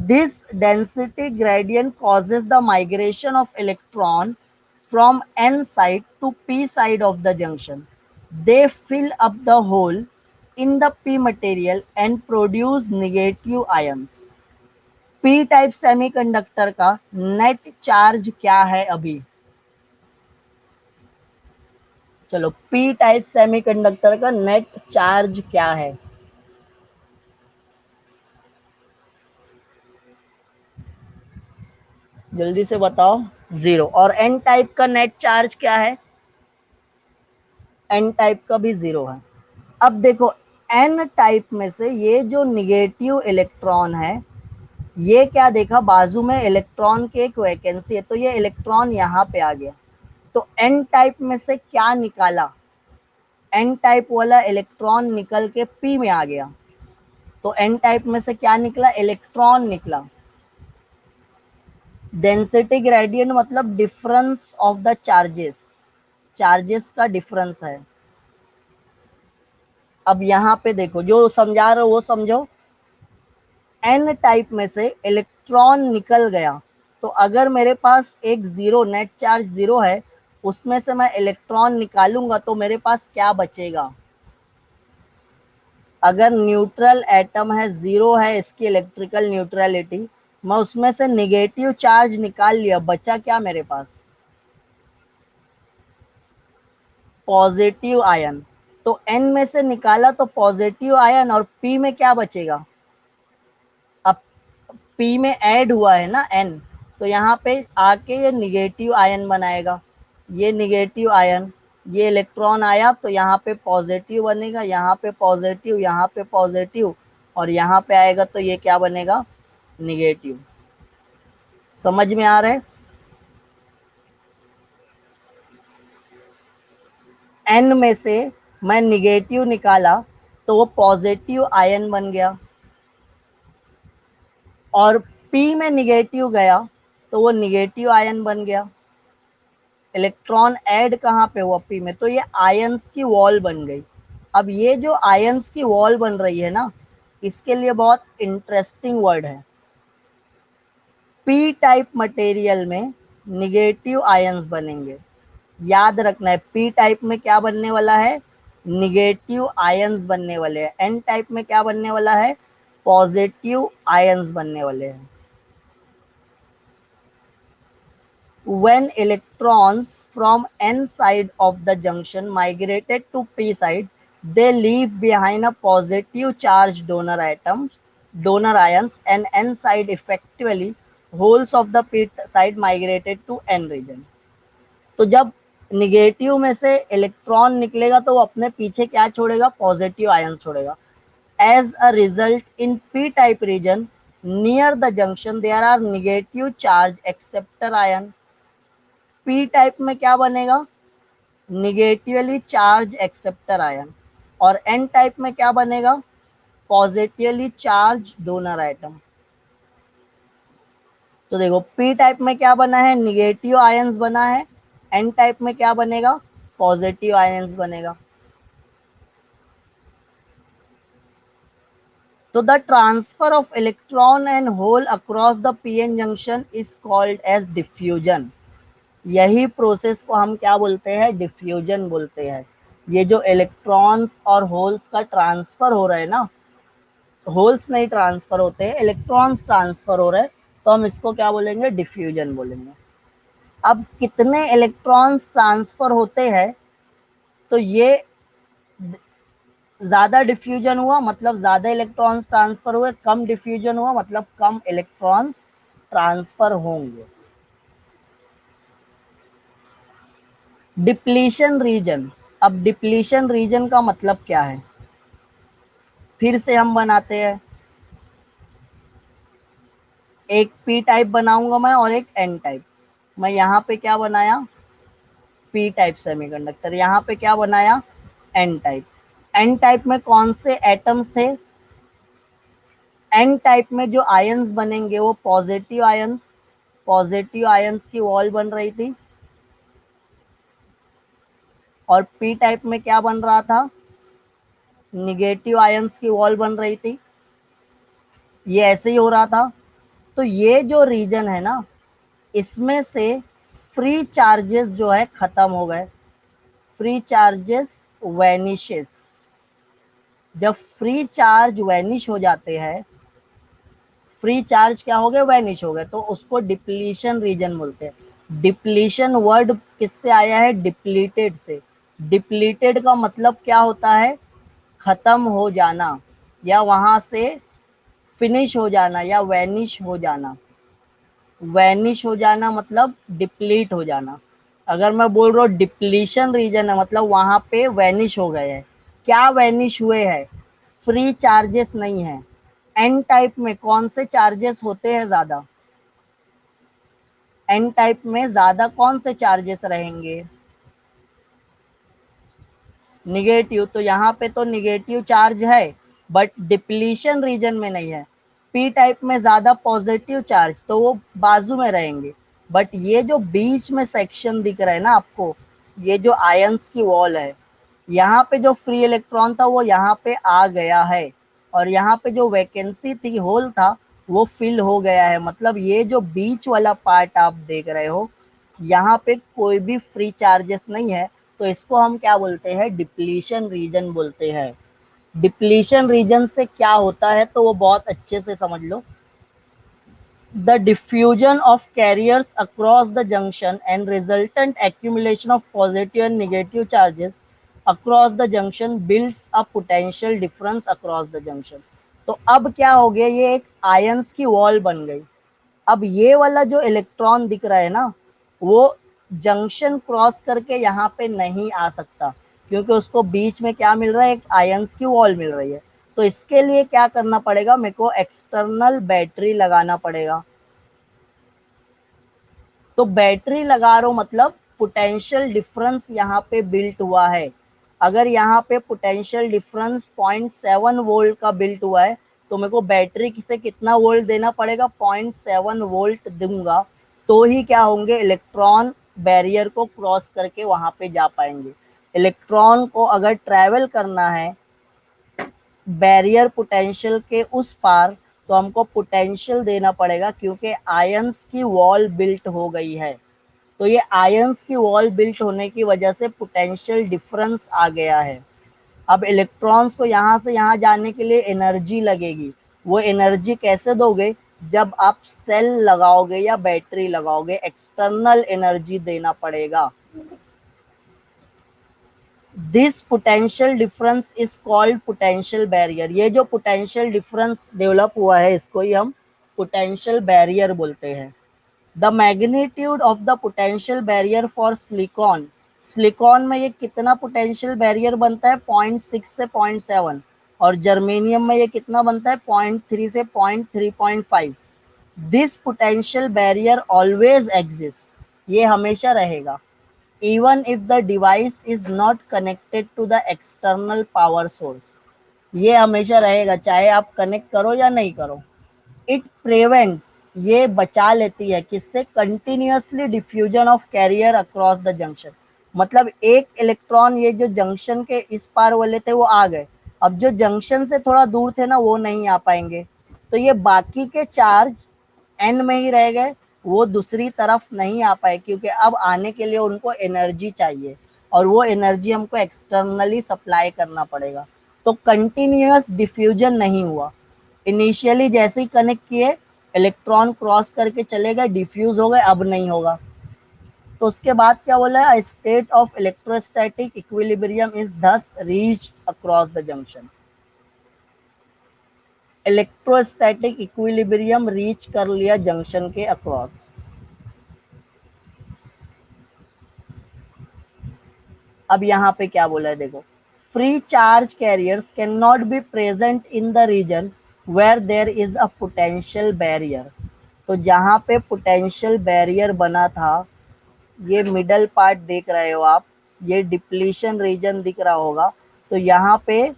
This density gradient causes the migration of electron from n side to p side of the junction. They fill up the hole in the p material and produce negative ions. p type semiconductor का net charge क्या है अभी? चलो, p type semiconductor का net charge क्या है? जल्दी से बताओ। 0। और n टाइप का नेट चार्ज क्या है? n टाइप का भी 0 है। अब देखो, n टाइप में से ये जो निगेटिव इलेक्ट्रॉन है, ये क्या देखा, बाजू में इलेक्ट्रॉन की एक वैकेंसी है, तो ये इलेक्ट्रॉन यहाँ पे आ गया। तो n टाइप में से क्या निकाला? n टाइप वाला इलेक्ट्रॉन निकल के p में आ गया। तो n टाइप में से क्या निकला? इलेक्ट्रॉन निकला। डेंसिटी ग्रेडियंट मतलब difference of the charges, charges का डिफरेंस है। अब यहाँ पे देखो, जो समझा रहे हो वो समझो। एन टाइप में से इलेक्ट्रॉन निकल गया, तो अगर मेरे पास एक जीरो नेट चार्ज जीरो है, उसमें से मैं इलेक्ट्रॉन निकालूंगा तो मेरे पास क्या बचेगा? अगर न्यूट्रल एटम है, जीरो है इसकी इलेक्ट्रिकल न्यूट्रलिटी, मैं उसमें से निगेटिव चार्ज निकाल लिया, बचा क्या मेरे पास? Positive ion. तो एन में से निकाला तो पॉजिटिव आयन, और पी में क्या बचेगा? अब पी में ऐड हुआ है ना एन, तो यहाँ पे आके ये निगेटिव आयन बनाएगा। ये निगेटिव आयन, ये इलेक्ट्रॉन आया तो यहाँ पे पॉजिटिव बनेगा, यहाँ पे पॉजिटिव, यहाँ पे पॉजिटिव, और यहाँ पे आएगा तो ये क्या बनेगा? निगेटिव। समझ में आ रहा है? एन में से मैं निगेटिव निकाला तो वो पॉजिटिव आयन बन गया, और पी में निगेटिव गया तो वो निगेटिव आयन बन गया, इलेक्ट्रॉन ऐड कहाँ पे हुआ, पी में, तो ये आयंस की वॉल बन गई। अब ये जो आयंस की वॉल बन रही है ना, इसके लिए बहुत इंटरेस्टिंग वर्ड है। पी टाइप मटेरियल में निगेटिव आयंस बनेंगे, याद रखना है। पी टाइप में क्या बनने वाला है, निगेटिव आयंस बनने वाले हैं। एन टाइप में क्या बनने वाला है, पॉजिटिव आयंस बनने वाले हैं। When electrons from n side of the junction migrated to p side, they leave behind a positive charge donor ions, and n side effectively holes of the p side migrated to n region. तो जब negative में से electron निकलेगा तो वो अपने पीछे क्या छोड़ेगा, पॉजिटिव आयन छोड़ेगा। As a result in P type region near the junction there are negative charge acceptor ion. P type में क्या बनेगा, निगेटिवली चार्ज एक्सेप्टर आयन, और एन टाइप में क्या बनेगा, पॉजिटिवली चार्ज डोनर आइटम। तो देखो पी टाइप में क्या बना है, निगेटिव आयंस बना है, एन टाइप में क्या बनेगा, पॉजिटिव आयंस बनेगा। तो the transfer of electron and hole across the PN junction is called as diffusion. यही प्रोसेस को हम क्या बोलते हैं, डिफ्यूजन बोलते हैं। ये जो इलेक्ट्रॉन्स और होल्स का ट्रांसफर हो रहा है ना, होल्स नहीं ट्रांसफर होते हैं, इलेक्ट्रॉन्स ट्रांसफर हो रहे हैं, तो हम इसको क्या बोलेंगे, डिफ्यूजन बोलेंगे। अब कितने इलेक्ट्रॉन्स ट्रांसफर होते हैं, तो ये ज्यादा डिफ्यूजन हुआ मतलब ज्यादा इलेक्ट्रॉन्स ट्रांसफर हुए, कम डिफ्यूजन हुआ मतलब कम इलेक्ट्रॉन्स ट्रांसफर होंगे। डिप्लीशन रीजन, अब डिप्लीशन रीजन का मतलब क्या है, फिर से हम बनाते हैं। एक पी टाइप बनाऊंगा मैं और एक एन टाइप। मैं यहाँ पे क्या बनाया, पी टाइप सेमीकंडक्टर, यहाँ पे क्या बनाया, एन टाइप। एन टाइप में कौन से एटम्स थे, एन टाइप में जो आयंस बनेंगे वो पॉजिटिव आयंस, पॉजिटिव आयंस की वॉल बन रही थी। और पी टाइप में क्या बन रहा था, निगेटिव आयंस की वॉल बन रही थी। ये ऐसे ही हो रहा था। तो ये जो रीजन है ना, इसमें से फ्री चार्जेस जो है खत्म हो गए, फ्री चार्जेस वैनिशेस। जब फ्री चार्ज वैनिश हो जाते हैं, फ्री चार्ज क्या हो गए, वैनिश हो गए, तो उसको डिप्लीशन रीजन बोलते हैं। डिप्लीशन वर्ड किससे आया है, डिप्लीटेड से। डिप्लीटेड का मतलब क्या होता है, खत्म हो जाना, या वहां से फिनिश हो जाना, या वैनिश हो जाना। वैनिश हो जाना मतलब डिप्लीट हो जाना। अगर मैं बोल रहा हूँ डिप्लीशन रीजन है, मतलब वहां पे वैनिश हो गए हैं। क्या वैनिश हुए हैं, फ्री चार्जेस नहीं है। एन टाइप में कौन से चार्जेस होते हैं ज्यादा, एन टाइप में ज्यादा कौन से चार्जेस रहेंगे, निगेटिव। तो यहाँ पे तो निगेटिव चार्ज है, बट डिप्लीशन रीजन में नहीं है। पी टाइप में ज्यादा पॉजिटिव चार्ज, तो वो बाजू में रहेंगे। बट ये जो बीच में सेक्शन दिख रहा है ना आपको, ये जो आयंस की वॉल है, यहाँ पे जो फ्री इलेक्ट्रॉन था वो यहाँ पे आ गया है, और यहाँ पे जो वैकेंसी थी, होल था, वो फिल हो गया है। मतलब ये जो बीच वाला पार्ट आप देख रहे हो, यहाँ पे कोई भी फ्री चार्जेस नहीं है, तो इसको हम क्या बोलते हैं, डिप्लीशन रीजन बोलते हैं। डिप्लीशन रीजन से क्या होता है तो वो बहुत अच्छे से समझ लो। The diffusion of carriers across the junction and resultant accumulation of positive and negative charges across the junction builds a potential difference across the junction। तो अब क्या हो गया, ये एक आयंस की वॉल बन गई। अब ये वाला जो इलेक्ट्रॉन दिख रहा है ना, वो जंक्शन क्रॉस करके यहाँ पे नहीं आ सकता, क्योंकि उसको बीच में क्या मिल रहा है, एक आयंस की वॉल मिल रही है। तो इसके लिए क्या करना पड़ेगा, मेरे को एक्सटर्नल बैटरी लगाना पड़ेगा। तो बैटरी लगा रहा हूं मतलब पोटेंशियल डिफरेंस यहाँ पे बिल्ट हुआ है। अगर यहाँ पे पोटेंशियल डिफरेंस 0.7 वोल्ट का बिल्ट हुआ है, तो मेरे को बैटरी से कितना वोल्ट देना पड़ेगा, 0.7 वोल्ट दूंगा, तो ही क्या होंगे, इलेक्ट्रॉन बैरियर को क्रॉस करके वहां पे जा पाएंगे। इलेक्ट्रॉन को अगर ट्रैवल करना है बैरियर पोटेंशियल के उस पार, तो हमको पोटेंशियल देना पड़ेगा, क्योंकि आयंस की वॉल बिल्ट हो गई है। तो ये आयंस की वॉल बिल्ट होने की वजह से पोटेंशियल डिफरेंस आ गया है। अब इलेक्ट्रॉन्स को यहाँ से यहाँ जाने के लिए एनर्जी लगेगी। वो एनर्जी कैसे दोगे, जब आप सेल लगाओगे या बैटरी लगाओगे, एक्सटर्नल एनर्जी देना पड़ेगा। This potential difference is called potential barrier. ये जो पोटेंशियल डिफरेंस डेवलप हुआ है इसको ही हम पोटेंशियल बैरियर बोलते हैं। The magnitude of the potential barrier for silicon, silicon में ये कितना पोटेंशियल बैरियर बनता है, 0.6 से 0.7, और जर्मेनियम में ये कितना बनता है, 0.3 से 0.3.5। This potential barrier always exist, ये हमेशा रहेगा, even if the device is not connected to the external power source. ये हमेशा रहेगा चाहे आप कनेक्ट करो या नहीं करो। इट प्रिवेंट्स, ये बचा लेती है किससे, continuously diffusion of carrier across the junction. मतलब एक इलेक्ट्रॉन ये जो जंक्शन के इस पार वाले थे वो आ गए, अब जो जंक्शन से थोड़ा दूर थे ना वो नहीं आ पाएंगे, तो ये बाकी के चार्ज एन में ही रह गए, वो दूसरी तरफ नहीं आ पाए, क्योंकि अब आने के लिए उनको एनर्जी चाहिए, और वो एनर्जी हमको एक्सटर्नली सप्लाई करना पड़ेगा। तो कंटिन्यूअस डिफ्यूजन नहीं हुआ। इनिशियली जैसे ही कनेक्ट किए इलेक्ट्रॉन क्रॉस करके चले गए, डिफ्यूज हो गए, अब नहीं होगा। तो उसके बाद क्या बोला है, state of electrostatic equilibrium is thus reached across the junction. Electrostatic equilibrium reach कर लिया जंक्शन के अक्रॉस। अब यहाँ पे क्या बोला है देखो, free charge carriers can not be present in the region where there is a potential barrier. तो जहाँ पे पोटेंशियल बैरियर बना था, ये मिडल पार्ट देख रहे हो आप, ये डिप्लीशन रीजन दिख रहा होगा, तो यहाँ पे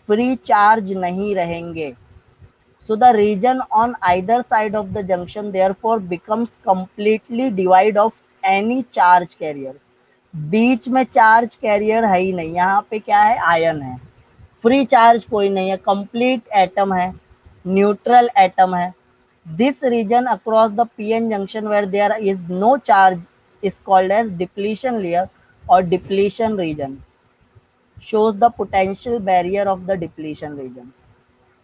फ्री चार्ज नहीं रहेंगे। So the region on either side of the junction therefore becomes completely devoid of any charge carriers. बीच में चार्ज कैरियर है ही नहीं, यहाँ पे क्या है, आयन है, फ्री चार्ज कोई नहीं है, कंप्लीट एटम है, न्यूट्रल एटम है। This region across the PN junction where there is no charge is called as depletion layer or depletion region, shows the potential barrier of the depletion region।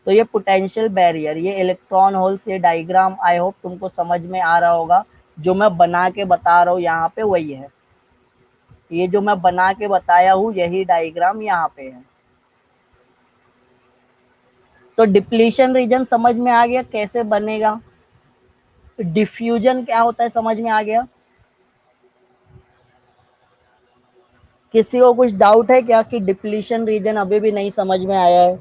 तो ये potential barrier, ये electron holes, ये diagram I hope तुमको समझ में आ रहा होगा। जो मैं बना के बता रहा हूँ यहाँ पे वही है, ये जो मैं बना के बताया हूँ यही डायग्राम यहाँ पे है। तो डिप्लीशन रीजन समझ में आ गया कैसे बनेगा, डिफ्यूजन क्या होता है समझ में आ गया। किसी को कुछ डाउट है क्या कि डिप्लीशन रीजन अभी भी नहीं समझ में आया है।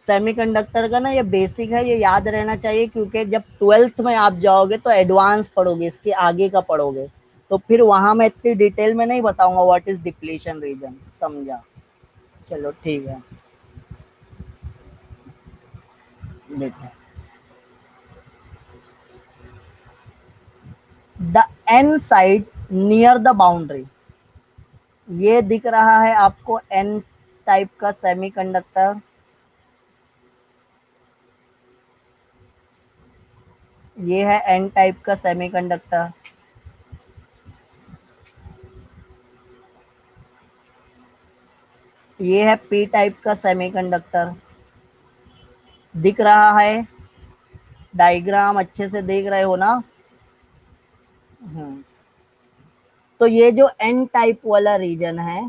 सेमीकंडक्टर का ना ये बेसिक है, ये याद रहना चाहिए, क्योंकि जब 12th में आप जाओगे तो एडवांस पढ़ोगे, इसके आगे का पढ़ोगे, तो फिर वहां मैं इतनी डिटेल में नहीं बताऊंगा व्हाट इज डिप्लीशन रीजन, समझा। चलो ठीक है, देखो the N side near the boundary, ये दिख रहा है आपको एन टाइप का सेमीकंडक्टर, ये है एन टाइप का सेमीकंडक्टर। ये है पी टाइप का सेमीकंडक्टर, दिख रहा है, डायग्राम अच्छे से देख रहे हो ना। हम्म। तो ये जो एन टाइप वाला रीजन है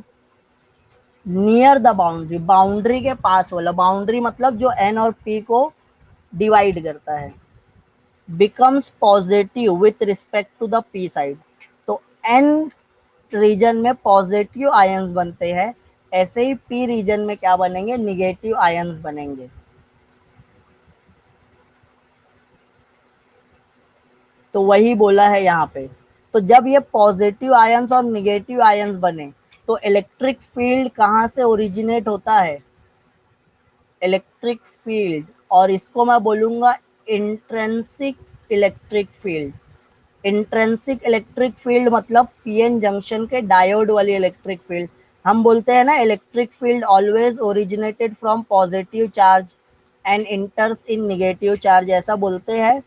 नियर द बाउंड्री, बाउंड्री के पास वाला, बाउंड्री मतलब जो एन और पी को डिवाइड करता है, becomes positive with respect to the P side. तो एन रीजन में पॉजिटिव आयंस बनते हैं, ऐसे ही पी रीजन में क्या बनेंगे, निगेटिव आयंस बनेंगे। तो वही बोला है यहाँ पे। तो जब ये पॉजिटिव आयंस और निगेटिव आयंस बने तो इलेक्ट्रिक फील्ड कहाँ से ओरिजिनेट होता है, इलेक्ट्रिक फील्ड, और इसको मैं बोलूंगा intrinsic electric field. Intrinsic electric field मतलब पीएन जंक्शन के डायोड वाली इलेक्ट्रिक फील्ड। हम बोलते हैं ना electric field always originated from positive charge and इंटर्स in negative charge, ऐसा बोलते हैं।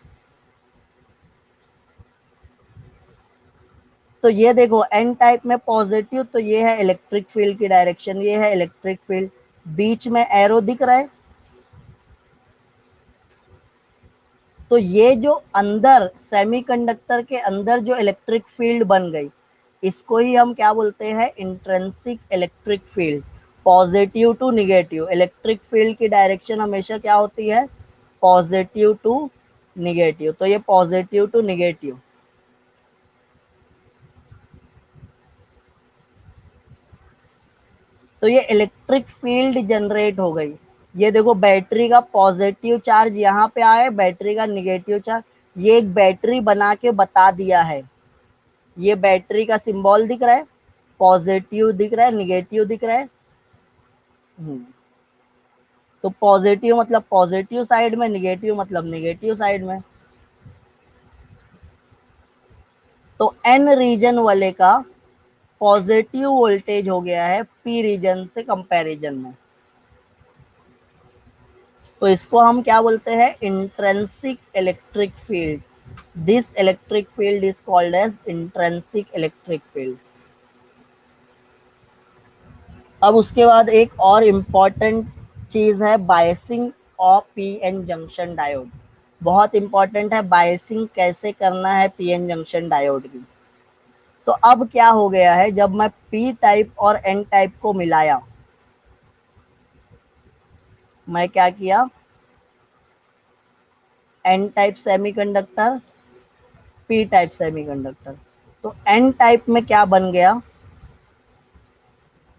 तो ये देखो एन टाइप में पॉजिटिव, तो ये है इलेक्ट्रिक फील्ड की डायरेक्शन, ये है इलेक्ट्रिक फील्ड, बीच में एरो दिख रहा है। तो ये जो अंदर सेमीकंडक्टर के अंदर जो इलेक्ट्रिक फील्ड बन गई, इसको ही हम क्या बोलते हैं, intrinsic electric field. Positive to negative, electric field की डायरेक्शन हमेशा क्या होती है, पॉजिटिव टू निगेटिव। तो ये पॉजिटिव टू निगेटिव, तो ये इलेक्ट्रिक फील्ड जनरेट हो गई। ये देखो बैटरी का पॉजिटिव चार्ज यहाँ पे आया, बैटरी का निगेटिव चार्ज, ये एक बैटरी बना के बता दिया है। ये बैटरी का सिंबल दिख रहा है, पॉजिटिव दिख रहा है, निगेटिव दिख रहा है। हम्म, तो पॉजिटिव मतलब पॉजिटिव साइड में, निगेटिव मतलब निगेटिव साइड में। तो एन रीजन वाले का पॉजिटिव वोल्टेज हो गया है पी रीजन से कंपैरिजन में। तो इसको हम क्या बोलते हैं, intrinsic electric field. This electric field is called as intrinsic electric field. अब उसके बाद एक और इम्पॉर्टेंट चीज है biasing of PN junction diode. बहुत इंपॉर्टेंट है बायसिंग कैसे करना है पीएन जंक्शन डायोड की। तो अब क्या हो गया है, जब मैं पी टाइप और एन टाइप को मिलाया, मैं क्या किया, N type semiconductor, P type semiconductor. तो एन टाइप में क्या बन गया,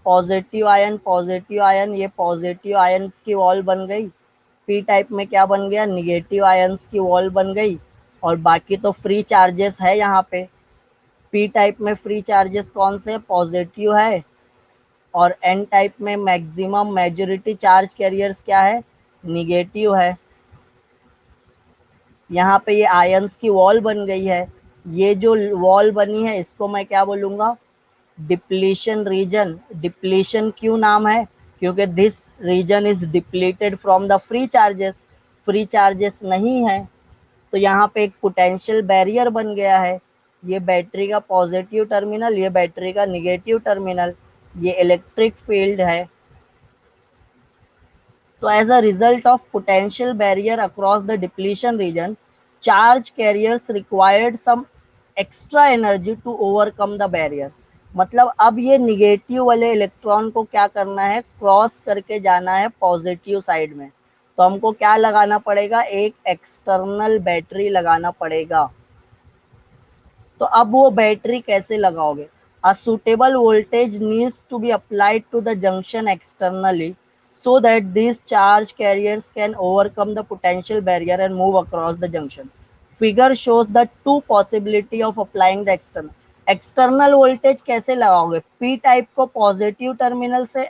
पॉजिटिव आयन, ये पॉजिटिव आयंस की वॉल बन गई। पी टाइप में क्या बन गया, निगेटिव आयंस की वॉल बन गई। और बाकी तो फ्री चार्जेस है यहाँ पे। पी टाइप में फ्री चार्जेस कौन से, पॉजिटिव है। और एन टाइप में मैक्सिमम मेजोरिटी चार्ज कैरियर्स क्या है, निगेटिव है। यहाँ पे ये आयंस की वॉल बन गई है। ये जो वॉल बनी है इसको मैं क्या बोलूंगा, डिप्लीशन रीजन। डिप्लीशन क्यों नाम है, क्योंकि this region is depleted from the free charges, free charges नहीं है। तो यहाँ पे एक पोटेंशियल बैरियर बन गया है। ये बैटरी का पॉजिटिव टर्मिनल, ये बैटरी का निगेटिव टर्मिनल, ये इलेक्ट्रिक फील्ड है। तो as a result of potential barrier across the depletion region, charge carriers required some extra energy to overcome the barrier। मतलब अब ये निगेटिव वाले इलेक्ट्रॉन को क्या करना है, क्रॉस करके जाना है पॉजिटिव साइड में। तो हमको क्या लगाना पड़ेगा, एक एक्सटर्नल बैटरी लगाना पड़ेगा। तो अब वो बैटरी कैसे लगाओगे, a suitable voltage needs to be applied to the junction externally so that these charge carriers can overcome the potential barrier and move across the junction। Figure shows the two possibility of applying the external voltage कैसे लगाओगे, p type को positive terminal से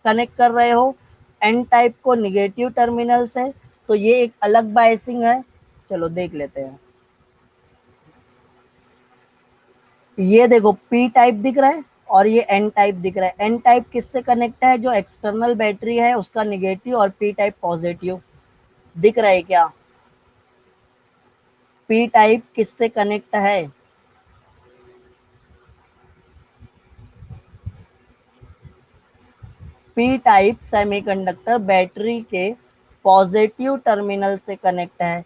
connect कर रहे हो, n type को negative terminal से। तो ये एक अलग बायसिंग है, चलो देख लेते हैं। ये देखो पी टाइप दिख रहा है और ये एन टाइप दिख रहा है। एन टाइप किससे कनेक्ट है, जो एक्सटर्नल बैटरी है उसका निगेटिव, और पी टाइप पॉजिटिव। दिख रहा है क्या, पी टाइप किससे कनेक्ट है, पी टाइप सेमीकंडक्टर बैटरी के पॉजिटिव टर्मिनल से कनेक्ट है,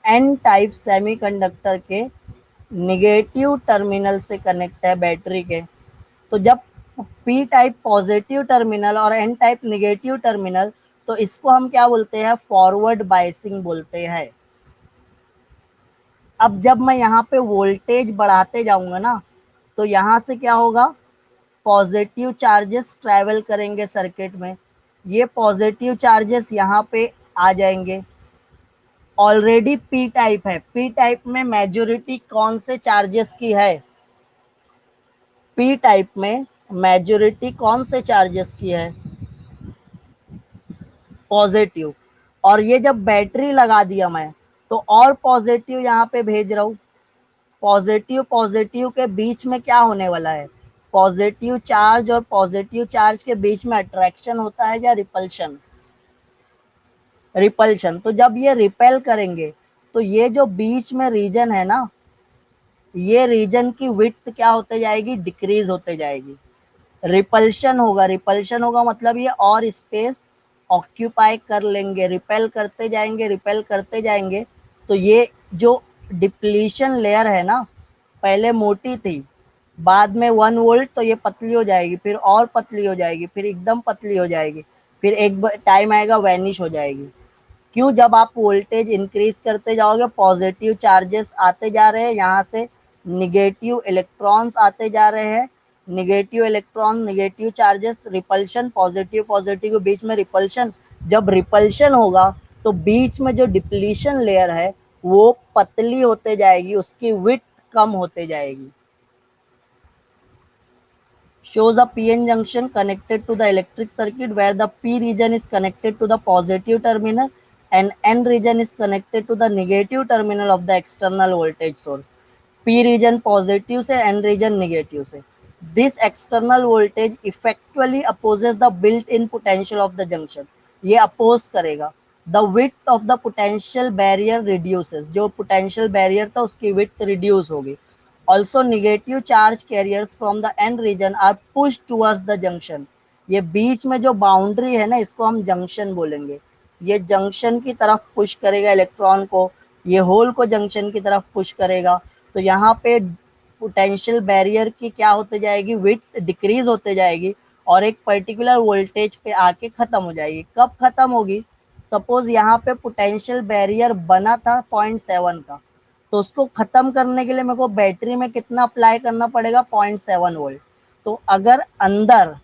एन टाइप सेमीकंडक्टर के निगेटिव टर्मिनल से कनेक्ट है बैटरी के। तो जब पी टाइप पॉजिटिव टर्मिनल और एन टाइप निगेटिव टर्मिनल, तो इसको हम क्या बोलते हैं, फॉरवर्ड बायसिंग बोलते हैं। अब जब मैं यहाँ पे वोल्टेज बढ़ाते जाऊंगा ना, तो यहाँ से क्या होगा, पॉजिटिव चार्जेस ट्रैवल करेंगे सर्किट में। ये पॉजिटिव चार्जेस यहाँ पे आ जाएंगे। ऑलरेडी पी टाइप है, पी टाइप में मेजोरिटी कौन से चार्जेस की है, पी टाइप में मेजोरिटी कौन से चार्जेस की है, पॉजिटिव, और ये जब बैटरी लगा दिया मैं तो और पॉजिटिव यहाँ पे भेज रहा हूँ। पॉजिटिव पॉजिटिव के बीच में क्या होने वाला है, पॉजिटिव चार्ज और पॉजिटिव चार्ज के बीच में अट्रैक्शन होता है या रिपल्शन, रिपल्शन। तो जब ये रिपेल करेंगे तो ये जो बीच में रीजन है ना, ये रीजन की विड्थ क्या होते जाएगी, डिक्रीज होते जाएगी। रिपल्शन होगा, रिपल्शन होगा मतलब ये और स्पेस ऑक्यूपाई कर लेंगे, रिपेल करते जाएंगे, रिपेल करते जाएंगे। तो ये जो डिप्लीशन लेयर है ना, पहले मोटी थी, बाद में 1 वोल्ट, तो ये पतली हो जाएगी, फिर और पतली हो जाएगी, फिर एकदम पतली हो जाएगी, फिर एक टाइम आएगा वैनिश हो जाएगी। क्यों, जब आप वोल्टेज इंक्रीज करते जाओगे पॉजिटिव चार्जेस आते जा रहे हैं, यहाँ से निगेटिव इलेक्ट्रॉन्स आते जा रहे हैं, negative electron negative charges, repulsion, positive positive के बीच में रिपल्शन। जब रिपल्शन होगा तो बीच में जो डिप्लीशन लेयर है वो पतली होते जाएगी, उसकी विड्थ कम होते जाएगी। Shows a PN junction connected to the electric circuit where the P region is connected to the positive terminal and N region is connected to the negative terminal of the external voltage source. P region positive से, N region negative से. This external voltage effectually opposes the built-in potential of the junction. ये oppose करेगा. The width of the potential barrier reduces. जो potential barrier था उसकी width reduce होगी. Also negative charge carriers from the N region are pushed towards the junction. ये बीच में जो boundary है ना, इसको हम जंक्शन बोलेंगे। ये जंक्शन की तरफ पुश करेगा इलेक्ट्रॉन को, ये होल को जंक्शन की तरफ पुश करेगा। तो यहाँ पे पोटेंशियल बैरियर की क्या होते जाएगी, विड्थ डिक्रीज होते जाएगी और एक पर्टिकुलर वोल्टेज पे आके खत्म हो जाएगी। कब खत्म होगी, सपोज यहाँ पे पोटेंशियल बैरियर बना था 0.7 का, तो उसको खत्म करने के लिए मेरे को बैटरी में कितना अप्लाई करना पड़ेगा, 0.7 वोल्ट। तो अगर अंदर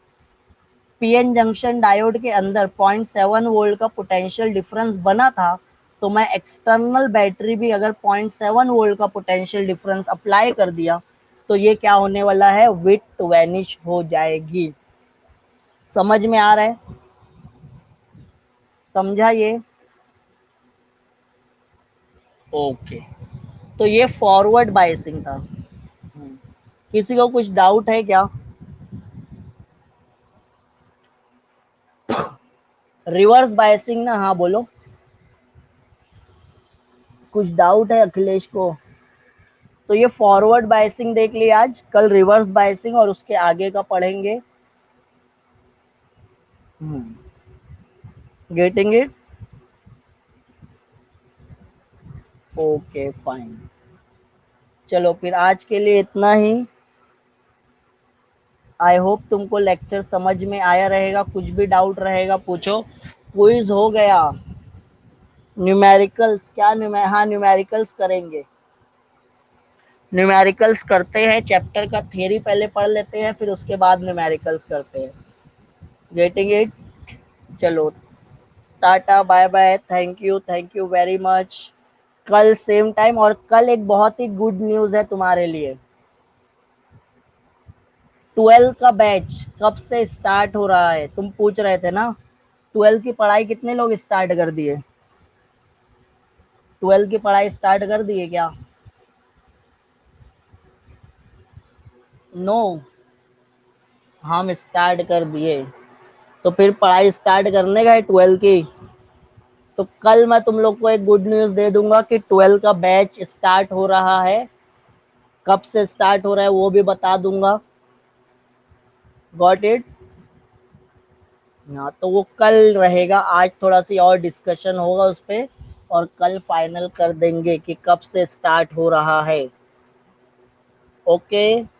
पीएन जंक्शन डायोड के अंदर 0.7 वोल्ट का पोटेंशियल डिफरेंस बना था, तो मैं एक्सटर्नल बैटरी भी अगर 0.7 वोल्ट का पोटेंशियल डिफरेंस अप्लाई कर दिया तो ये क्या होने वाला है, विड्थ वैनिश हो जाएगी। समझ में आ रहा है, समझा ये? ओके, तो ये फॉरवर्ड बायसिंग था। किसी को कुछ डाउट है क्या? रिवर्स बायसिंग ना, हाँ बोलो, कुछ डाउट है अखिलेश को? तो ये फॉरवर्ड बायसिंग देख लिया आज, कल रिवर्स बायसिंग और उसके आगे का पढ़ेंगे। Getting it? ओके फाइन, चलो फिर आज के लिए इतना ही। आई होप तुमको लेक्चर समझ में आया रहेगा। कुछ भी डाउट रहेगा पूछो। क्विज हो गया। न्यूमेरिकल्स क्या, हाँ न्यूमेरिकल्स करेंगे। न्यूमेरिकल्स करते हैं, चैप्टर का थ्योरी पहले पढ़ लेते हैं, फिर उसके बाद न्यूमेरिकल्स करते हैं। Getting it? चलो tata bye bye, thank you very much. कल सेम टाइम, और कल एक बहुत ही गुड न्यूज है तुम्हारे लिए। 12 का बैच कब से स्टार्ट हो रहा है, तुम पूछ रहे थे ना। 12 की पढ़ाई कितने लोग स्टार्ट कर दिए? 12 की पढ़ाई स्टार्ट कर दिए क्या? नो, हम स्टार्ट कर दिए। तो फिर पढ़ाई स्टार्ट करने का है 12 की। तो कल मैं तुम लोग को एक गुड न्यूज दे दूंगा कि 12 का बैच स्टार्ट हो रहा है। कब से स्टार्ट हो रहा है वो भी बता दूंगा। Got it? हाँ, तो वो कल रहेगा, आज थोड़ा सी और डिस्कशन होगा उस पर, और कल फाइनल कर देंगे कि कब से स्टार्ट हो रहा है। ओके।